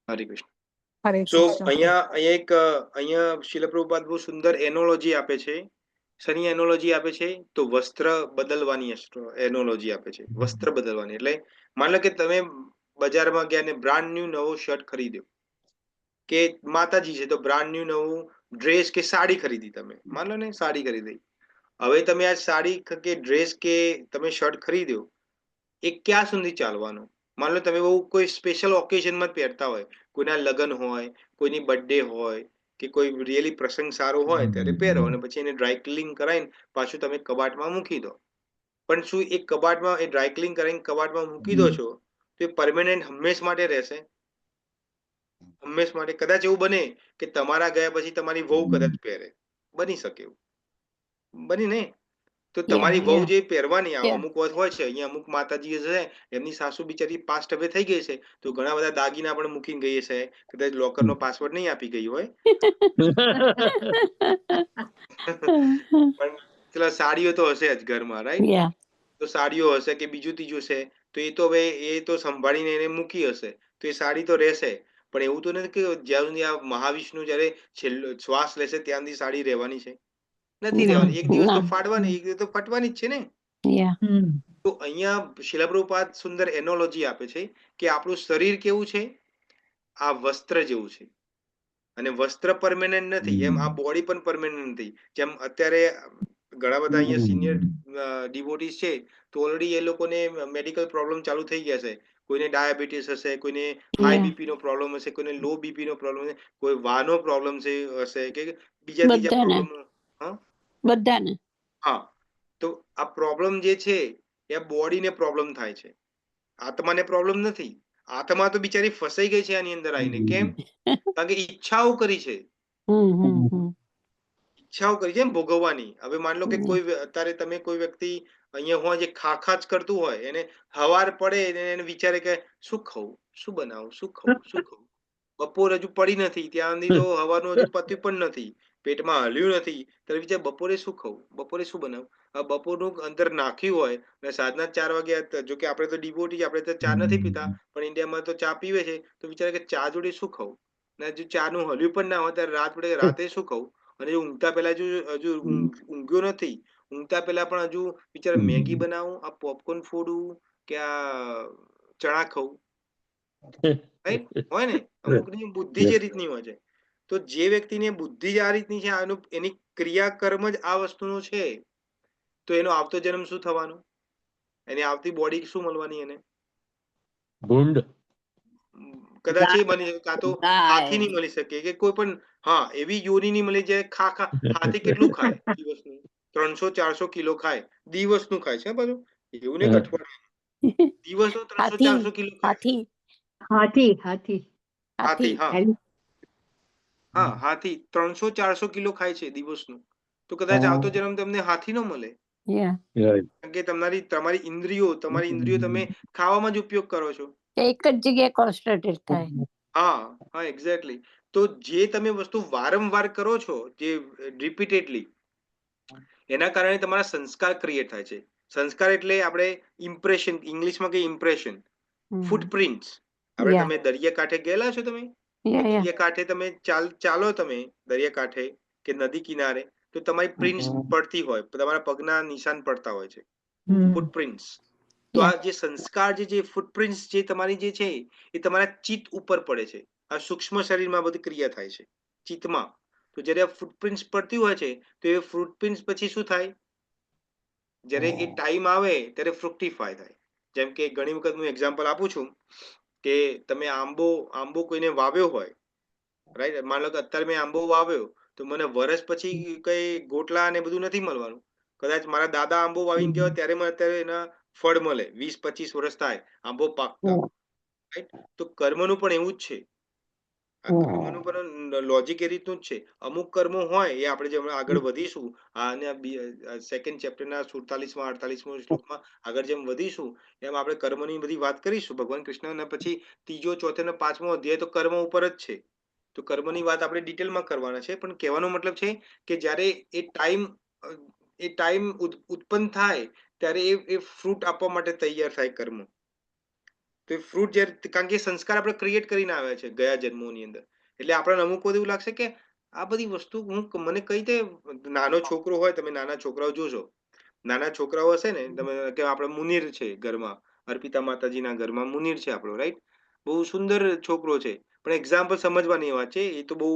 હરે કૃષ્ણ. હરે સો કૃષ્ણ. અહીંયા શીલ પ્રભુપાદ બહુ સુંદર એનોલોજી આપે છે. શની એનોલોજી આપે છે તો વસ્ત્ર બદલવાની એનોલોજી આપે છે. વસ્ત્ર બદલવાની એટલે માન લો કે તમે બજારમાં ગયા ને બ્રાન્ડ ન્યુ નવો શર્ટ ખરીદ્યો, કે માતાજી છે તો બ્રાન્ડ ન્યુ નવું ડ્રેસ કે સાડી ખરીદી, તમે માન લો ને સાડી ખરીદી. હવે તમે આ સાડી કે ડ્રેસ કે તમે શર્ટ ખરીદ્યો, એ ક્યાં સુધી ચાલવાનો? માન લો તમે બહુ કોઈ સ્પેશિયલ ઓકેઝનમાં જ પહેરતા હોય, કોઈના લગ્ન હોય, કોઈની બર્થડે હોય, કે કોઈ રિયલી પ્રસંગ સારો હોય ત્યારે પહેરો અને પછી એને ડ્રાય ક્લીન કરાવીને પાછું તમે કબાટમાં મૂકી દો. પણ શું એ કબાટમાં એ ડ્રાય ક્લીન કરાવીને કબાટમાં મૂકી દો છો તો એ પરમેનન્ટ હંમેશ માટે રહેશે? હંમેશ માટે? કદાચ એવું બને કે તમારા ગયા પછી તમારી વહુ કદાચ પહેરે, બની શકે એવું, બની ને? તો તમારી વહુ જે પહેરવાની અમુક વાત હોય છે, અહીંયા અમુક માતાજી છે એમની સાસુ બિચારી પાસ્ટ હવે થઈ ગઈ છે તો ઘણા બધા દાગીના પણ મૂકીને ગઈ છે, કદાચ લોકરનો પાસવર્ડ નહીં આપી ગઈ હોય. પણ પેલા સાડીઓ તો હશે જ ઘરમાં, રાઈટ? તો સાડીઓ હશે કે બીજું ત્રીજું છે તો એ તો હવે એ તો સંભાળીને એને મૂકી હશે તો એ સાડી તો રહેશે. પણ એવું તો નથી કે જ્યાં સુધી આ મહાવિષ્ણુ જયારે છેલ્લો શ્વાસ લેશે ત્યાં સુધી સાડી રહેવાની છે? નથી રહેવાની. એક દિવસ તો ફાડવાની, એક દિવસ તો ફટવાની જ છે ને. તો અહીંયા શીલ પ્રભુપાદ સુંદર એનોલોજી આપે છે કે આપણું શરીર કેવું છે? આ વસ્ત્ર જેવું છે. અને વસ્ત્ર પરમેનન્ટ નથી, એમ આ બોડી પણ પરમેનન્ટ નથી. જેમ અત્યારે ઘણા બધા અહીંયા સિનિયર ડિવોટીસ છે તો ઓલરેડી એ લોકોને મેડિકલ પ્રોબ્લેમ ચાલુ થઈ ગયા છે. કોઈને ડાયાબિટીસ હશે, કોઈને હાઈ બીપી નો પ્રોબ્લેમ હશે, કોઈને લો બીપી નો પ્રોબ્લેમ હશે, કોઈ વાનો પ્રોબ્લેમ હશે કે બીજા ત્રીજા પ્રોબ્લેમ. બધાને. હા, તો આ પ્રોબ્લેમ જે છે એ બોડીને પ્રોબ્લેમ થાય છે, આત્માને પ્રોબ્લેમ નથી. આત્મા તો બિચારી ફસાઈ ગઈ છે આની અંદર આવીને. કેમ? કારણ કે ઈચ્છાઓ કરી છે, ઈચ્છાઓ કરી છે ભોગવવાની. હવે માન લો કે કોઈ અત્યારે તમે કોઈ વ્યક્તિ અહીંયા હોય જે ખા જ કરતું હોય, એને હવાર પડે એને વિચારે કે શું ખાવું, શું બનાવું, શું ખાવું, શું ખાવું. બપોર હજુ પડી નથી ત્યાં સુધી તો હવાનું હજુ પત્યું પણ નથી, પેટમાં હલ્યું નથી, ત્યારે વિચાર બપોરે શું ખાવું, બપોરે શું બનાવું. બપોરનું અંદર નાખ્યું હોય અને સાંજના 4 વાગ્યા, જો કે આપણે તો ડિવોટી, આપણે તો ચા નથી પીતા, પણ ઇન્ડિયામાં તો ચા પીવે છે, તો વિચારે કે ચા જોડે શું ખાવું. અને હજુ ચા નું હલ્યું પણ ના હોય ત્યારે રાત પડે રાતે શું ખાવું. અને ઊંઘતા પહેલા હજુ ઊંઘ્યો નથી, ઊંઘતા પહેલા પણ હજુ વિચારે મેગી બનાવું, આ પોપકોર્ન ફોડું કે આ ચણા ખાવું. રાઈટ? હોય ને અમુકની બુદ્ધિ જે રીતની હોય છે. તો જે વ્યક્તિની બુદ્ધિ જ આ રીતની છે, એની ક્રિયાકર્મ જ આ વસ્તુનો છે, તો એનો આવતો જન્મ શું થવાનો? એની આવતી બોડી શું મળવાની એને? ભૂંડ. કદાચ એ બની શકે, કાં તો હાથી નહીં મળી શકે કે કોઈ પણ, હા, એવી યોની નહીં મળી જાય. હાથી કેટલું ખાય દિવસનું? 300-400 કિલો ખાય દિવસનું, ખાય છે બધું, એવું નહીં અઠવાડિયું, દિવસનું 300-400 કિલો ખાય. હાથી. હા, હાથી 300-400 કિલો ખાય છે દિવસનું. તો કદાચ આવતો જન્મ તમને હાથી નો મળે. કારણ કે તમારી ઇન્દ્રિયો તમે ખાવામાં જ ઉપયોગ કરો છો. એક જ જગ્યાએ કોન્સન્ટ્રેટ થાય. હા, એક્ઝેક્ટલી. તો જે તમે વસ્તુ વારંવાર કરો છો, જે રિપીટેડલી, એના કારણે તમારા સંસ્કાર ક્રિએટ થાય છે. સંસ્કાર એટલે આપણે ઇમ્પ્રેશન, ઇંગ્લિશમાં કે ઇમ્પ્રેશન, ફૂટપ્રિન્ટ્સ. આપણે તમે દરિયાકાંઠે ગયેલા છો? તમે દરિયાકાંઠે તમે ચાલો, તમે દરિયાકાંઠે કે નદી કિનારે, તો તમારી પ્રિન્ટ્સ પડતી હોય, તમારા પગના નિશાન પડતા હોય છે, ફૂટપ્રિન્ટ્સ. તો આ જે સંસ્કાર, જે ફૂટપ્રિન્ટ્સ જે તમારી જે છે એ તમારા ચિત્ત ઉપર પડે છે. આ સૂક્ષ્મ શરીરમાં બધી ક્રિયા થાય છે, ચિત્તમાં. તો જ્યારે આ ફૂટપ્રિન્ટ્સ પડતી હોય છે તો એ ફૂટપ્રિન્ટ્સ પછી શું થાય? જ્યારે એ ટાઈમ આવે ત્યારે ફ્રુક્ટિફાય થાય. જેમ કે ઘણી વખત હું એક્ઝામ્પલ આપું છું કે તમે આંબો કોઈને વાવ્યો હોય, રાઈટ? માન લો કે અત્યારે મેં આંબો વાવ્યો તો મને વર્ષ પછી કઈ ગોટલા ને બધું નથી મળવાનું. કદાચ મારા દાદા આંબો વાવીને ગયા ત્યારે મને અત્યારે એના ફળ મળે, 20-25 વર્ષ થાય આંબો પાકતા, રાઈટ? તો કર્મનું પણ એવું જ છે. કર્મનું પણ લોજિક એ રીતનું જ છે. અમુક કર્મો હોય એ આપણે જેમ આગળ વધીશું, અને સેકન્ડ ચેપ્ટરના 47માં 48માં શ્લોકમાં આગળ જેમ વધીશું એમ આપણે કર્મની બધી વાત કરીશું. ભગવાન કૃષ્ણના પછી 3જો 4થો અને 5મો અધ્યાય તો કર્મ ઉપર જ છે. તો કર્મની વાત આપણે ડિટેલમાં કરવાના છે. પણ કહેવાનો મતલબ છે કે જ્યારે એ ટાઈમ એ ટાઈમ ઉત્પન્ન થાય ત્યારે એ ફ્રૂટ આપવા માટે તૈયાર થાય કર્મ. તો એ ફ્રૂટ જ્યારે, કારણ કે સંસ્કાર આપણે ક્રિએટ કરીને આવ્યા છે ગયા જન્મોની અંદર, એટલે આપણને અમુક વખત એવું લાગશે કે આ બધી વસ્તુ મને કઈ રીતે, નાનો છોકરો હોય, તમે નાના છોકરાઓ જોશો, નાના છોકરાઓ હશે ને, તમે કે આપણે મુનીર છે ઘરમાં, અર્પિતા માતાજીના ઘરમાં મુનીર છે આપણો, રાઈટ, બહુ સુંદર છોકરો છે, પણ એક્ઝામ્પલ સમજવાની વાત છે, એ તો બહુ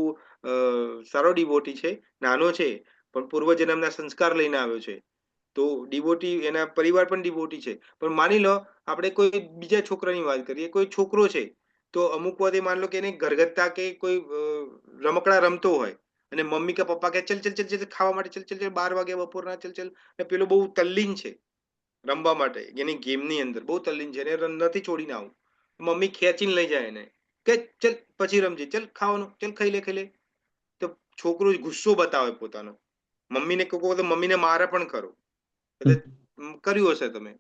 સારો ડિવોટી છે, નાનો છે, પણ પૂર્વજન્મના સંસ્કાર લઈને આવ્યો છે, તો ડિવોટી, એના પરિવાર પણ ડિવોટી છે. પણ માની લો આપણે કોઈ બીજા છોકરાની વાત કરીએ, કોઈ છોકરો છે, તો અમુક વાર માન લો કે એને ઘરગથ્થા કે કોઈ રમકડા રમતો હોય અને મમ્મી કે પપ્પા કે ચલ ચલ ચલ ચલ ખાવા માટે, ચલ ચલ ચલ 12 વાગ્યા બપોરના, ચલ ચલ, ને પેલો બહુ તલ્લીન છે રમવા માટે, એની ગેમની અંદર બહુ તલ્લીન છે, એને નથી છોડીને આવું, મમ્મી ખેંચીને લઈ જાય એને કે ચલ પછી રમજે, ચલ ખાવાનું, ચલ ખાઈ લે, તો છોકરો ગુસ્સો બતાવે પોતાનો, મમ્મીને કહો તો મમ્મીને મારે પણ ખરો, એટલે કર્યું હશે તમે.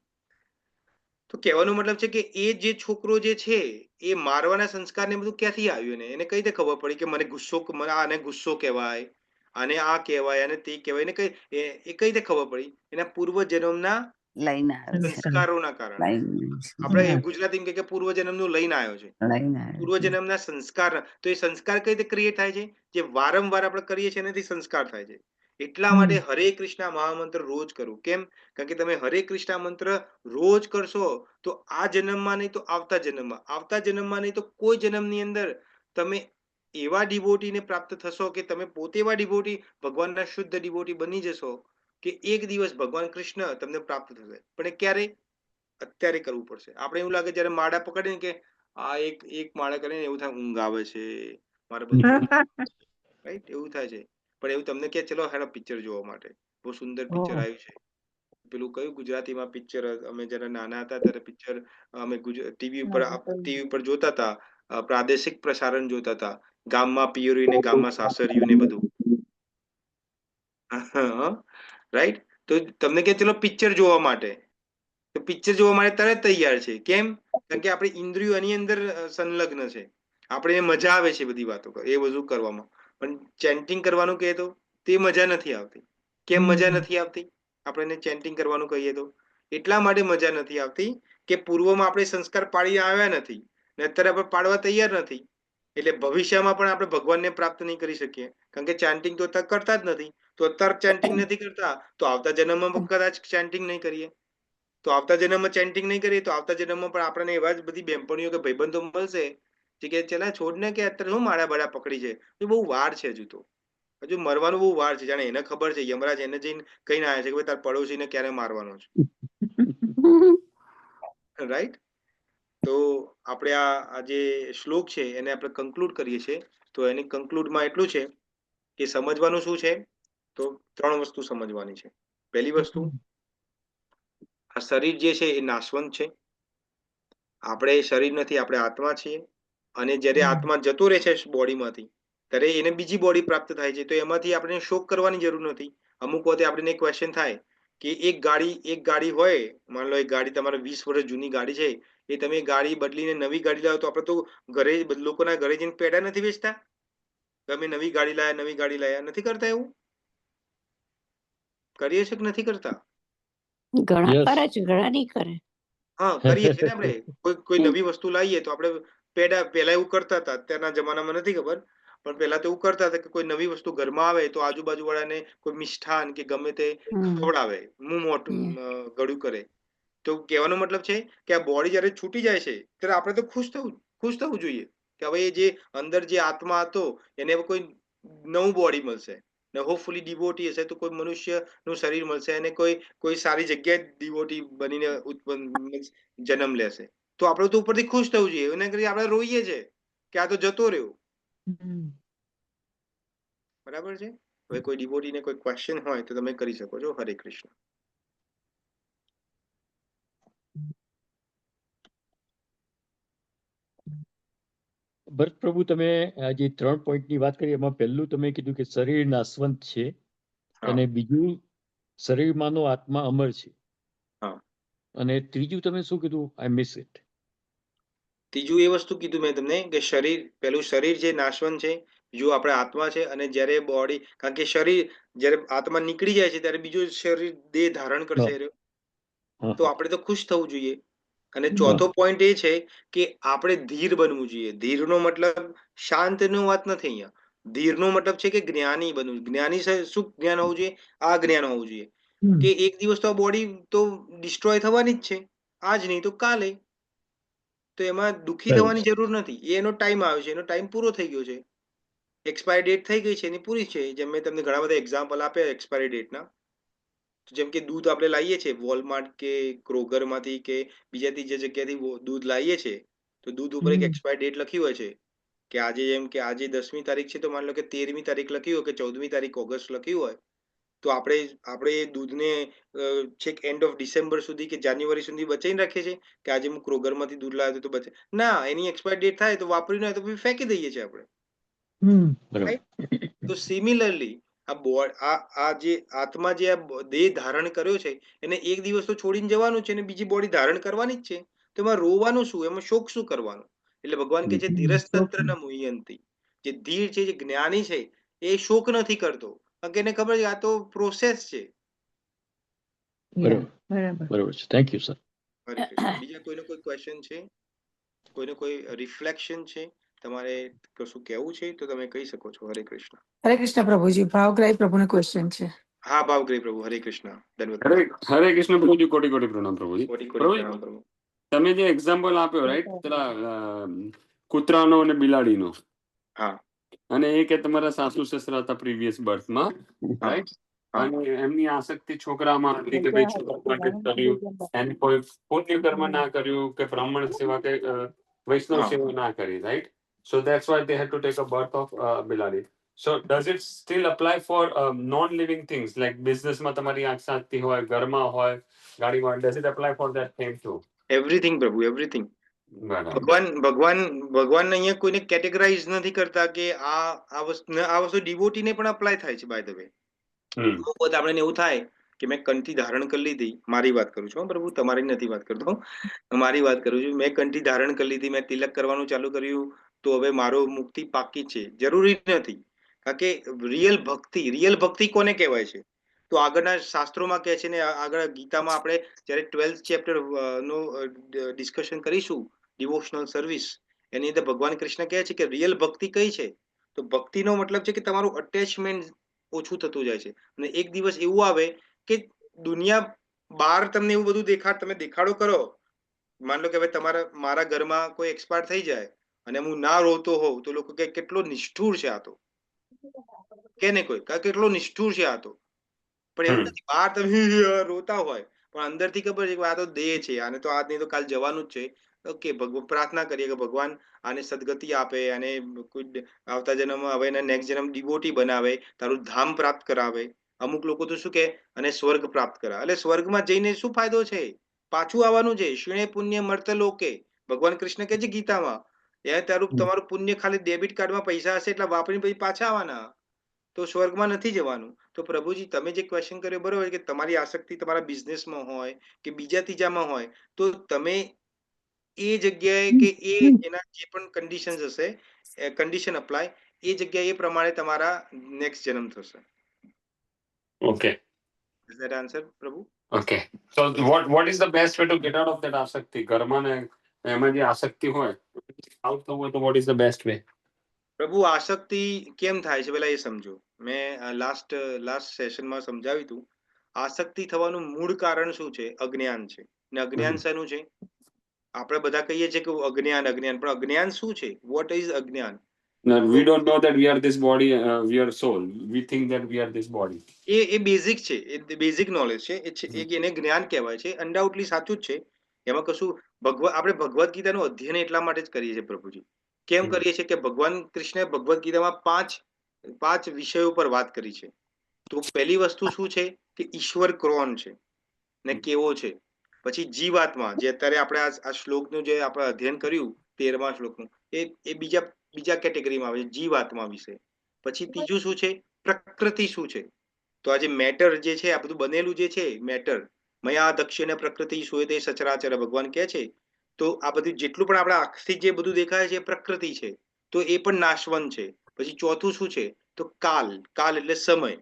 તો કહેવાનો મતલબ છે કે એ જે છોકરો જે છે એ મારવાના સંસ્કાર ને બધું ક્યાંથી આવ્યું, ને એને કઈ રીતે ખબર પડી કે મને ગુસ્સો, મને આને ગુસ્સો કહેવાય, આને આ કહેવાય, આને તે કહેવાય, એને એ કઈ રીતે ખબર પડી? એના પૂર્વજન્મના લઈને સંસ્કારોના કારણે. આપણે ગુજરાતીમાં કહે કે પૂર્વજન્મનું લઈને આવ્યો છે, પૂર્વજન્મના સંસ્કાર. તો એ સંસ્કાર કઈ રીતે ક્રિએટ થાય છે? જે વારંવાર આપણે કરીએ છીએ એનાથી સંસ્કાર થાય છે. એટલા માટે હરે કૃષ્ણ મહામંત્ર રોજ કરું. કેમ? કારણ કે તમે હરે કૃષ્ણ મંત્ર રોજ કરશો તો આ જન્મમાં નહીં તો આવતા જન્મમાં, આવતા જન્મમાં નહીં તો કોઈ જન્મની અંદર તમે એવા ડિવોટીને પ્રાપ્ત થશો કે તમે પોતે એવા ડિવોટી, ભગવાનના શુદ્ધ ડિવોટી બની જશો કે એક દિવસ ભગવાન કૃષ્ણ તમને પ્રાપ્ત થશે. પણ એ ક્યારે? અત્યારે કરવું પડશે. આપણે એવું લાગે જયારે માળા પકડીને કે આ એક માળા કરીને એવું થાય ઊંઘ આવે છે મારે બધું, રાઈટ, એવું થાય છે. પણ એવું તમને કે ચલો હેડો પિક્ચર જોવા માટે, બહુ સુંદર પિક્ચર આવ્યું છે. પેલું કયું ગુજરાતીમાં પિક્ચર, અમે જયારે નાના હતા ત્યારે પિક્ચર અમે ટીવી ઉપર જોતા હતા, પ્રાદેશિક પ્રસારણ જોતા હતા, ગામમાં પિયરિયું ને ગામમાં સાસરિયું ને બધું, રાઈટ. તો તમને કે ચલો પિક્ચર જોવા માટે, તો પિક્ચર જોવા માટે તરત તૈયાર છે. કેમ? કારણ કે આપણી ઇન્દ્રિયો એની અંદર સંલગ્ન છે, આપણે મજા આવે છે બધી વાતો એ બધું કરવામાં. પણ ચેન્ટિંગ કરવાનું કહે તો તે મજા નથી આવતી. કેમ મજા નથી આવતી? આપણે એને ચેન્ટિંગ કરવાનું કહીએ તો એટલા માટે મજા નથી આવતી કે પૂર્વમાં આપણે સંસ્કાર પાડી આવ્યા નથી ને અત્યારે આપણે પાડવા તૈયાર નથી, એટલે ભવિષ્યમાં પણ આપણે ભગવાનને પ્રાપ્ત નહીં કરી શકીએ, કારણ કે ચેન્ટિંગ તો અત્યારે કરતા જ નથી. તો અત્યારે ચેન્ટિંગ નથી કરતા તો આવતા જન્મમાં કદાચ ચેન્ટિંગ નહીં કરીએ, તો આવતા જન્મમાં ચેન્ટિંગ નહીં કરીએ તો આવતા જન્મમાં પણ આપણને એવા જ બધી બહેનપણીઓ કે ભાઈબંધો મળશે જે કે ચલા છોડ ને કે અત્યારે શું માળા બાળા પકડી છે, એ બહુ વાર છે, હજુ મરવાનું બહુ વાર છે. જાણે એને ખબર છે, યમરાજ એને જઈને કહીને આવ્યા છે કે તાર પડોશીને ક્યારે મારવાનો છે, રાઈટ. તો આપણે આ જે શ્લોક છે એને આપણે કન્ક્લુડ કરીએ છીએ. તો એની કન્ક્લુડમાં એટલું છે કે સમજવાનું શું છે, તો 3 વસ્તુ સમજવાની છે. પહેલી વસ્તુ, આ શરીર જે છે એ નાશવંત છે, આપણે શરીર નથી, આપણે આત્મા છીએ, અને જ્યારે આત્મા જતો રહે છે બોડીમાંથી ત્યારે એને બીજી બોડી પ્રાપ્ત થાય છે. તો એમાંથી આપણે શોક કરવાની જરૂર નથી. અમુક વખતે આપણને ક્વેશ્ચન થાય કે એક ગાડી હોય, માન લો એક ગાડી તમારે 20 વર્ષ જૂની ગાડી છે, એ તમે ગાડી બદલીને નવી ગાડી લાવો તો આપણે તો ઘરે લોકોના ઘરે જઈને પેડા નથી વેચતા, તમે નવી ગાડી લાયા નથી કરતા? એવું કરીએ છે કે નથી કરતા? ઘણા કરે છે, ઘણા નહીં કરે. હા, કરીએ છીએ ને આપણે. કોઈ નવી વસ્તુ લાવીએ તો આપણે પહેલા એવું કરતા હતા, અત્યારના જમાનામાં નથી ખબર, પણ પહેલા તો એવું કરતા હતા કે કોઈ નવી વસ્તુ ઘરમાં આવે તો આજુબાજુ વાળાને કોઈ મિષ્ઠાન કે ગમે તે ખવડાવે, મું મોટું ગળું કરે. તો કહેવાનો મતલબ છે કે આ બોડી જયારે છૂટી જાય છે ત્યારે આપણે તો ખુશ થવું જોઈએ કે હવે જે અંદર જે આત્મા હતો એને કોઈ નવું બોડી મળશે, ને હોપફુલી ડિવોટી હશે તો કોઈ મનુષ્યનું શરીર મળશે અને કોઈ સારી જગ્યાએ ડિવોટી બનીને જન્મ લેશે. તો આપણે તો ઉપરથી ખુશ થવું જોઈએ, એના કરી આપણે રોઈએ છે કે આ તો જતો રહ્યો. બરાબર છે. હવે કોઈ ડિવોટીને કોઈ ક્વેશ્ચન હોય તો તમે કરી શકો છો. હરે કૃષ્ણ. ભરત પ્રભુ, તમે આ જે 3 પોઈન્ટની વાત કરી એમાં પહેલું તમે કીધું કે શરીર નાશવંત છે અને બીજું શરીરમાંનો આત્મા અમર છે, અને ત્રીજું તમે શું કીધું? I miss it. ત્રીજું એ વસ્તુ કીધું મેં તમને કે પેલું શરીર જે નાશવંત છે, બીજું આપણે આત્મા છે, અને જ્યારે બોડી, કારણ કે શરીર જયારે આત્મા નીકળી જાય છે ત્યારે બીજો શરીર દેહ ધારણ કરશે હા, તો હા, આપણે તો ખુશ થવું જોઈએ. અને હા. ચોથો પોઈન્ટ એ છે કે આપણે ધીર બનવું જોઈએ. ધીરનો મતલબ શાંતનો વાત નથી અહીંયા. ધીરનો મતલબ છે કે જ્ઞાની બનવું. જ્ઞાની શું જ્ઞાન હોવું જોઈએ? આ જ્ઞાન હોવું જોઈએ હમ. કે એક દિવસ તો આ બોડી તો ડિસ્ટ્રોય થવાની જ છે, આજ નહીં તો કાલે. તો એમાં દુઃખી બરાબર થવાની છે. જરૂર નથી. એનો ટાઈમ આવ્યો છે, એનો ટાઈમ પૂરો થઈ ગયો છે, એક્સપાયરી ડેટ થઈ ગઈ છે, એની પૂરી છે. જેમ મેં તમને ઘણા બધા એક્ઝામ્પલ આપ્યા એક્સપાયરી ડેટના. જેમ કે દૂધ આપણે લાવીએ છીએ વોલમાર્ટ કે ક્રોગર માંથી કે બીજા ત્રીજા જગ્યાથી દૂધ લાવીએ છીએ, તો દૂધ ઉપર એક એક્સપાયરી ડેટ લખી હોય છે કે આજે જેમ કે આજે 10મી તારીખ છે, તો માની લો કે 13મી તારીખ લખી હોય કે 14મી તારીખ ઓગસ્ટ લખ્યું હોય, તો આપણે એ દૂધને છેક એન્ડ ઓફ ડિસેમ્બર સુધી કે જાન્યુઆરી સુધી બચાવીને રાખીએ છીએ કે આજે હું ક્રોગરમાંથી દૂધ લાવ્યો તો બચે ના, એની એક્સપાયરી ડેટ થાય તો વાપરી ન હોય તો ફેંકી દઈએ છીએ આપણે. બરાબર. તો સિમિલરલી આ જે આત્મા જે આ દેહ ધારણ કર્યો છે એને એક દિવસ તો છોડીને જવાનું છે અને બીજી બોડી ધારણ કરવાની જ છે. તો એમાં રોવાનું શું? એમાં શોક શું કરવાનું? એટલે ભગવાન કે છે ધીરસ્તંત્ર ન મુહ્યંતિ. જે ધીર છે, જે જ્ઞાની છે, એ શોક નથી કરતો. કારણ કે એને ખબર છે આ તો પ્રોસેસ છે. બરાબર. બરાબર છે. Thank you sir. હરે કૃષ્ણ. બીજા કોઈનો કોઈ ક્વેશ્ચન છે? કોઈનો કોઈ રિફ્લેક્શન છે? તમારે કશું કહેવું છે તો તમે કહી શકો છો. હરે કૃષ્ણ. હરે કૃષ્ણ પ્રભુજી, ભાવગ્રાહી પ્રભુને ક્વેશ્ચન છે. હા, ભાવગ્રાહી પ્રભુ. હરે કૃષ્ણ. હરે કૃષ્ણ પ્રભુજી. કોટી કોટી પ્રણામ પ્રભુજી. કોટી કોટી પ્રણામ પ્રભુ. તમે જે એક્ઝામ્પલ આપ્યો રાઈટ, પેલા કૂતરાનો અને બિલાડીનો, હા, અને એ કે તમારા સાસુ સસરા હતા પ્રીવિયસ બર્થમાં, રાઈટ, અને એમની આસક્તિ છોકરામાં હતી કે ભાઈ છોકરા માટે કર્યું, એને કોઈ પુણ્ય કર્મ ના કર્યું કે બ્રાહ્મણ સેવા કે વૈષ્ણવ સેવા ના કરી, right. So that's why they had to take a birth of બિલાડી. So does it still apply for non-living things like business માં તમારી આસક્તિ હોય, ઘરમાં હોય, ગાડીમાં, does it apply for that same too? Everything પ્રભુ, એવરીથિંગ. ભગવાન અહીંયા કોઈને કેટેગરાઇઝ નથી કરતા કે આ વસ્તુ ડિવોટીને પણ અપ્લાય થાય છે. બાય ધ વે, અમુક વખત આપણે એવું થાય કે મેં કંઠી ધારણ કરી લીધી, મારી વાત કરું છું પ્રભુ, તમારી નથી વાત કરતો, મારી વાત કરું છું. મેં કંઠી ધારણ કરી લીધી, મેં તિલક કરવાનું ચાલુ કર્યું, તો હવે મારો મુક્તિ પાકી છે? જરૂરી નથી. કારણ કે રિયલ ભક્તિ કોને કહેવાય છે? તો આગળના શાસ્ત્રોમાં કહે છે ને, આગળ ગીતામાં આપણે જ્યારે 12th ચેપ્ટર નું ડિસ્કશન કરીશું, ડિવોશનલ સર્વિસ, એની અંદર ભગવાન કૃષ્ણ કહે છે કે રિયલ ભક્તિ કઈ છે? તો ભક્તિનો મતલબ છે કે તમારું અટેચમેન્ટ ઓછું થતું જાય છે. અને એક દિવસ એવું આવે કે દુનિયા બહાર તમને એવું બધું તમે દેખાડો કરો. માન લો કે હવે મારા ઘરમાં કોઈ એક્સપાયર થઈ જાય અને હું ના રોતો હોઉં તો લોકો કે કેટલો નિષ્ઠુર છે આ તો, કે ને કોઈ કેટલો નિષ્ઠુર છે આ તો. પણ એવું નથી, બહાર તમે રોતા હોય પણ અંદરથી ખબર છે કે આ તો દેહ છે, આને તો આજ નહીં તો કાલ જવાનું જ છે. ઓકે, પ્રાર્થના કરીએ કે ભગવાન આને સદગતિ આપે, અને કોઈ આવતા જન્મમાં હવે એને નેક્સ્ટ જન્મ ડિવોટી બનાવે, તારું ધામ પ્રાપ્ત કરાવે. અમુક લોકો તો શું કે અને સ્વર્ગ પ્રાપ્ત કરાવે. એટલે સ્વર્ગમાં જઈને શું ફાયદો છે? પાછું આવવાનું છે. ક્ષીણે પુણ્ય મર્ત લોકે, ભગવાન કૃષ્ણ કહે છે ગીતામાં. તમારું પુણ્ય ખાલી ડેબિટ કાર્ડમાં પૈસા હશે એટલે વાપરીને પછી પાછા આવવાના, તો સ્વર્ગમાં નથી જવાનું. તો પ્રભુજી, તમે જે ક્વેશ્ચન કર્યો બરોબર, કે તમારી આસક્તિ તમારા બિઝનેસમાં હોય કે બીજા ત્રીજામાં હોય, તો તમે એ જગ્યાએ કે એના જે પણ કન્ડિશન્સ હશે, કન્ડિશન અપ્લાય, એ જગ્યાએ એ પ્રમાણે તમારા નેક્સ્ટ જન્મ થશે. Okay. Does that answer, પ્રભુ? Okay. So what is the best way to get out of that આસક્તિ? ઘરમાં ને એમાં જે આસક્તિ હોય, આઉટ થવું હોય તો what is the best way? પ્રભુ, આસક્તિ કેમ થાય છે પેલા એ સમજો. મેં લાસ્ટ સેશનમાં સમજાવ્યું હતું. આસક્તિ થવાનું મૂળ કારણ શું છે? અજ્ઞાન છે. ને અજ્ઞાન શેનું છે? આપણે બધા કહીએ છીએ કે અજ્ઞાન, પણ અજ્ઞાન શું છે? વોટ ઇઝ અજ્ઞાન? We don't know that we are this body, we are soul. We think that we are this body. A basic છે, એ બેઝિક નોલેજ છે, એને જ્ઞાન કહેવાય છે. અનડાઉટલી સાચું જ છે. એમાં કશું આપણે ભગવદ્ ગીતાનું અધ્યયન એટલા માટે જ કરીએ છીએ પ્રભુજી. કેમ કરીએ છીએ? કે ભગવાન કૃષ્ણે ભગવદ્ ગીતામાં 5 વિષયો પર વાત કરી છે. તો પહેલી વસ્તુ શું છે? કે ઈશ્વર કોણ છે ને કેવો છે. પછી જીવાત્મા, જે અત્યારે આપણે આ શ્લોકનું જે આપણે અધ્યયન કર્યું 13મા શ્લોકનું, એ બીજા કેટેગરીમાં આવે છે, જીવાત્મા વિશે. પછી ત્રીજું શું છે? પ્રકૃતિ શું છે? તો આ જે મેટર જે છે, આ બધું બનેલું જે છે મેટર, મયા દક્ષિણ પ્રકૃતિ સુયતે સચરાચર, ભગવાન કહે છે. તો આ બધું જેટલું પણ આપણા આંખથી જે બધું દેખાય છે એ પ્રકૃતિ છે, તો એ પણ નાશવંત છે. પછી ચોથું શું છે? તો કાલ એટલે સમય.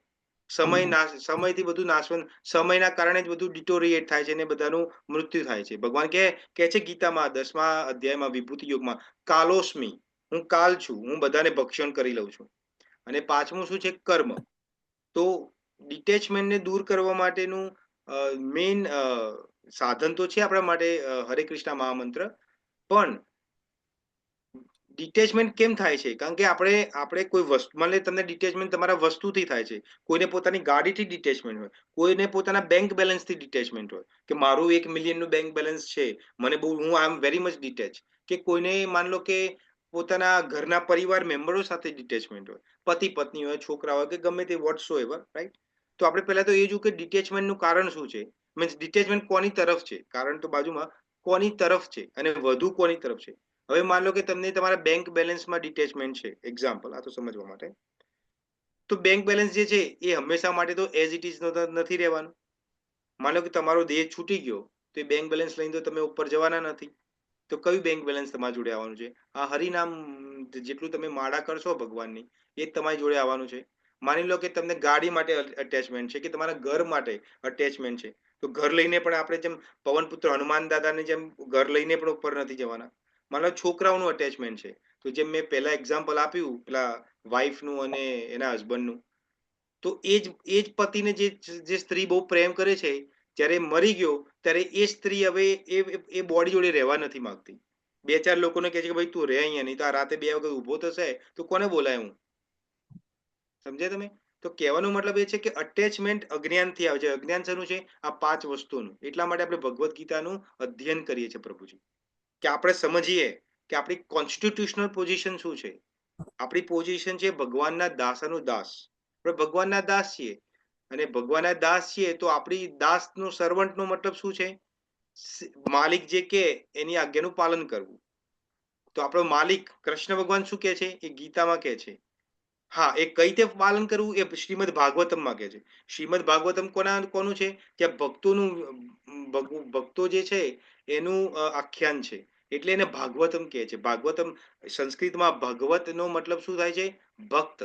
સમયથી બધું નાશવંત, સમયના કારણે જ બધું ડિટોરિએટ થાય છે અને બધાનું મૃત્યુ થાય છે. ભગવાન કહે છે ગીતામાં 10મા અધ્યાયમાં વિભૂતિ યોગમાં, કાલોસ્મી, હું કાલ છું, હું બધાને ભક્ષણ કરી લઉં છું. અને 5મું શું છે? કર્મ. તો ડિટેચમેન્ટને દૂર કરવા માટેનું મેઇન સાધન તો છે આપણા માટે હરે કૃષ્ણ મહામંત્ર. પણ ડિટેચમેન્ટ કેમ થાય છે? કારણ કે આપણે કોઈ વસ્તુ, માની લો તમને ડિટેચમેન્ટ તમારા વસ્તુથી થાય છે, કોઈને પોતાની ગાડીથી ડિટેચમેન્ટ હોય, કોઈને પોતાના બેંક બેલેન્સથી ડિટેચમેન્ટ હોય કે મારું 1 મિલિયનનું બેંક બેલેન્સ છે, મને બહુ, હું આઈ એમ વેરી મચ ડિટેચ. કે કોઈને માન લો કે પોતાના ઘરના પરિવાર મેમ્બરો સાથે ડિટેચમેન્ટ હોય, પતિ પત્ની હોય, છોકરા હોય કે ગમે તે વોટસો એવર, રાઈટ? તો આપણે પહેલા તો એ જોયું કે ડિટેચમેન્ટનું કારણ શું છે, મીન્સ ડિટેચમેન્ટ કોની તરફ છે, કારણ તો બાજુમાં, કોની તરફ છે અને વધુ કોની તરફ છે. હવે માન લો કે તમને તમારા બેંક બેલેન્સમાં ડિટેચમેન્ટ છે, એક્ઝામ્પલ, આ તો સમજવા માટે. તો બેંક બેલેન્સ જે છે એ હંમેશા માટે તો એઝ ઇટ ઇઝ નથી રહેવાનું. માન લો કે તમારો દેહ છૂટી ગયો તો એ બેંક બેલેન્સ લઈને તો તમે ઉપર જવાના નથી. તો કયું બેંક બેલેન્સ તમારી જોડે આવવાનું છે? આ હરિનામ જેટલું તમે માળા કરશો ભગવાનની, એ જ તમારી જોડે આવવાનું છે. માની લો કે તમને ગાડી માટે અટેચમેન્ટ છે કે તમારા ઘર માટે અટેચમેન્ટ છે, તો ઘર લઈને પણ આપણે જેમ પવનપુત્ર હનુમાન દાદાની જેમ ઘર લઈને પણ ઉપર નથી જવાના. માનો છોકરાઓનું અટેચમેન્ટ છે, તો જેમ મેં પહેલા એક્ઝામ્પલ આપ્યું પેલા વાઈફનું અને એના હસબન્ડનું, તો એ જ પતિને જે સ્ત્રી બહુ પ્રેમ કરે છે, જ્યારે મરી ગયો ત્યારે એ સ્ત્રી હવે એ બોડી જોડે રહેવા નથી માંગતી. 2-4 લોકોને કહે છે કે ભાઈ તું રહે અહીંયા, નહીં તો આ રાતે 2 વખત ઊભો થશે તો કોને બોલાય હું? સમજ્યા તમે? તો કહેવાનો મતલબ એ છે કે અટેચમેન્ટ અજ્ઞાનથી આવે છે. અજ્ઞાન શેનું છે? આ 5 વસ્તુનું. એટલા માટે આપણે ભગવદ્ ગીતાનું અધ્યયન કરીએ છીએ પ્રભુજી, કે આપણે સમજીએ કે આપણી કોન્સ્ટિટ્યુશનલ પોઝિશન શું છે. આપણી પોઝિશન છે ભગવાનના દાસનો દાસ. આપણે ભગવાનના દાસ છીએ, અને ભગવાનના દાસ છીએ તો આપણી દાસનો, સર્વન્ટનો મતલબ શું છે? માલિક જે કહે એની આજ્ઞાનું પાલન કરવું. તો આપણો માલિક કૃષ્ણ ભગવાન શું કહે છે? એ ગીતામાં કહે છે. હા, એ કઈ રીતે પાલન કરવું એ શ્રીમદ ભાગવતમમાં કહે છે. શ્રીમદ ભાગવતમ કોનું છે? ત્યાં ભક્તો જે છે એનું આખ્યાન છે, એટલે એને ભાગવતમ કહે છે. ભાગવતમ સંસ્કૃતમાં ભગવતનો મતલબ શું થાય છે? ભક્ત.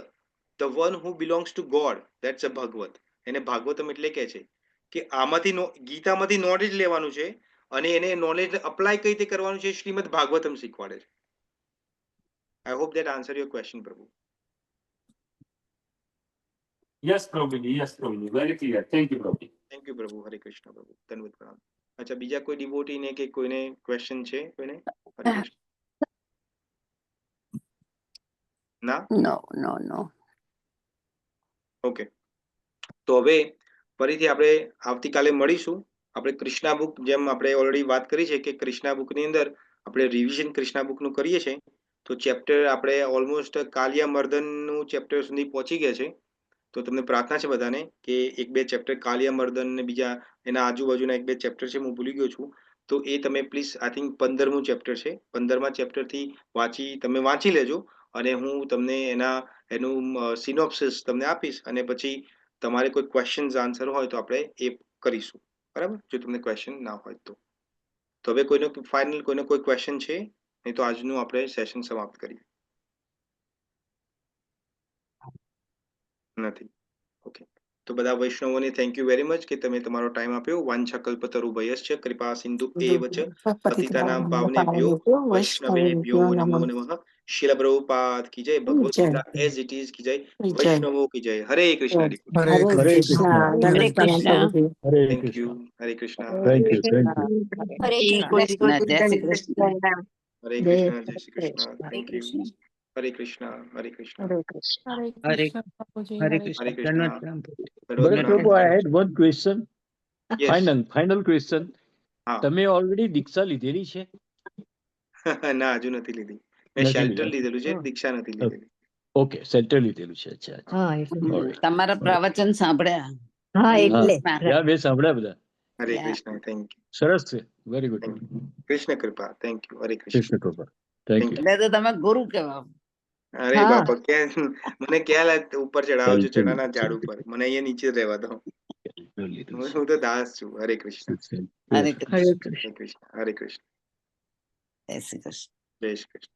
The one who belongs to God, that's a Bhagavat. એને ભાગવતમ એટલે કહે છે કે આમાંથી ગીતામાંથી નોલેજ લેવાનું છે, અને એને નોલેજ અપ્લાય કઈ રીતે કરવાનું છે શ્રીમદ ભાગવતમ શીખવાડે છે. I hope that answer your question પ્રભુ. યસ પ્રભુજી, યસ પ્રભુજી, વેરી ક્લિયર. થેન્ક યુ પ્રભુ. થેન્ક યુ પ્રભુ. હરે કૃષ્ણ પ્રભુ. ધન્યવાદ પ્રણામ. અચ્છા, બીજા કોઈ ડિવોટીને કે કોઈને ક્વેશ્ચન છે? કોઈને? હરે કૃષ્ણ. ના? નો. ઓકે, તો હવે ફરીથી આપણે આવતીકાલે મળીશું. આપણે કૃષ્ણા બુક, જેમ આપણે ઓલરેડી વાત કરી છે કે કૃષ્ણા બુકની અંદર આપણે રિવિઝન કૃષ્ણા બુકનું કરીએ છીએ. તો ચેપ્ટર આપણે ઓલમોસ્ટ કાલિયામર્દનનું ચેપ્ટર સુધી પહોંચી ગયા છે. તો તમને પ્રાર્થના છે બધાને કે 1-2 ચેપ્ટર કાલિયામર્દન ને બીજા એના આજુબાજુના 1-2 ચેપ્ટર છે, હું ભૂલી ગયો છું, તો એ તમે પ્લીઝ, આઈ થિંક 15મું ચેપ્ટર છે, 15મા ચેપ્ટરથી તમે વાંચી લેજો, અને હું તમને એનું સિનોપ્સિસ તમને આપીશ, અને પછી તમારે કોઈ ક્વેશ્ચન્સ આન્સર હોય તો આપણે એ કરીશું, બરાબર? જો તમને ક્વેશ્ચન ના હોય તો હવે કોઈનો ફાઇનલ, કોઈનો કોઈ ક્વેશ્ચન છે? નહીં તો આજનું આપણે સેશન સમાપ્ત કરીએ. નથી? ઓકે, તો બધા વૈષ્ણવોને થેન્ક યુ વેરી મચ કે તમે તમારો ટાઈમ આપ્યો. વાંછાકલ્પતરુભયશ્ચ કૃપા સિંધુ એવ ચ પતિતાનાં પાવનેભ્યો વૈષ્ણવેભ્યો નમો નમઃ. શીલ પ્રભુપાદ કી જય. Bhagavad Gita as it is કી જય. વૈષ્ણવો કી જય. હરે કૃષ્ણ. હરે કૃષ્ણ. હરે Krishna. Thank you. Hare Krishna. Thank you. Hare Krishna. જય શ્રી કૃષ્ણ. હરે કૃષ્ણ. જય શ્રી કૃષ્ણ. Thank you. હરે કૃષ્ણ. હરે કૃષ્ણ. હરે કૃષ્ણ પ્રભુજી. હરે હરે Krishna. Krishna. Bharat Prabhu, I had one question. Yes. Final question. હા. તમે ઓલરેડી દીક્ષા લીધેલી છે? ના, હજુ નથી લીધી. મેં શેલ્ટર લીધેલું છે, દીક્ષા નથી લીધેલી. ઓકે, સેન્ટર લીધેલું છે. અચ્છા. તમારા પ્રવચન સાંભળ્યા. હા, એટલે મેં સાંભળ્યા બધા. હરે કૃષ્ણ. Thank you. સરસ છે. Very good. કૃષ્ણ કૃપા. Thank you. હરે કૃષ્ણ. કૃષ્ણ કૃપા. Thank you. એટલે તો તમે ગુરુ કહેવાય. અરે બાપા, મને ક્યાં ઉપર ચડાવો છો? ચણાના ઝાડ ઉપર. મને અહીંયા નીચે રહેવા દો. હું તો દાસ છું. હરે કૃષ્ણ. હરે કૃષ્ણ. હરે કૃષ્ણ. હરે કૃષ્ણ. જય શ્રી કૃષ્ણ. જય શ્રી કૃષ્ણ.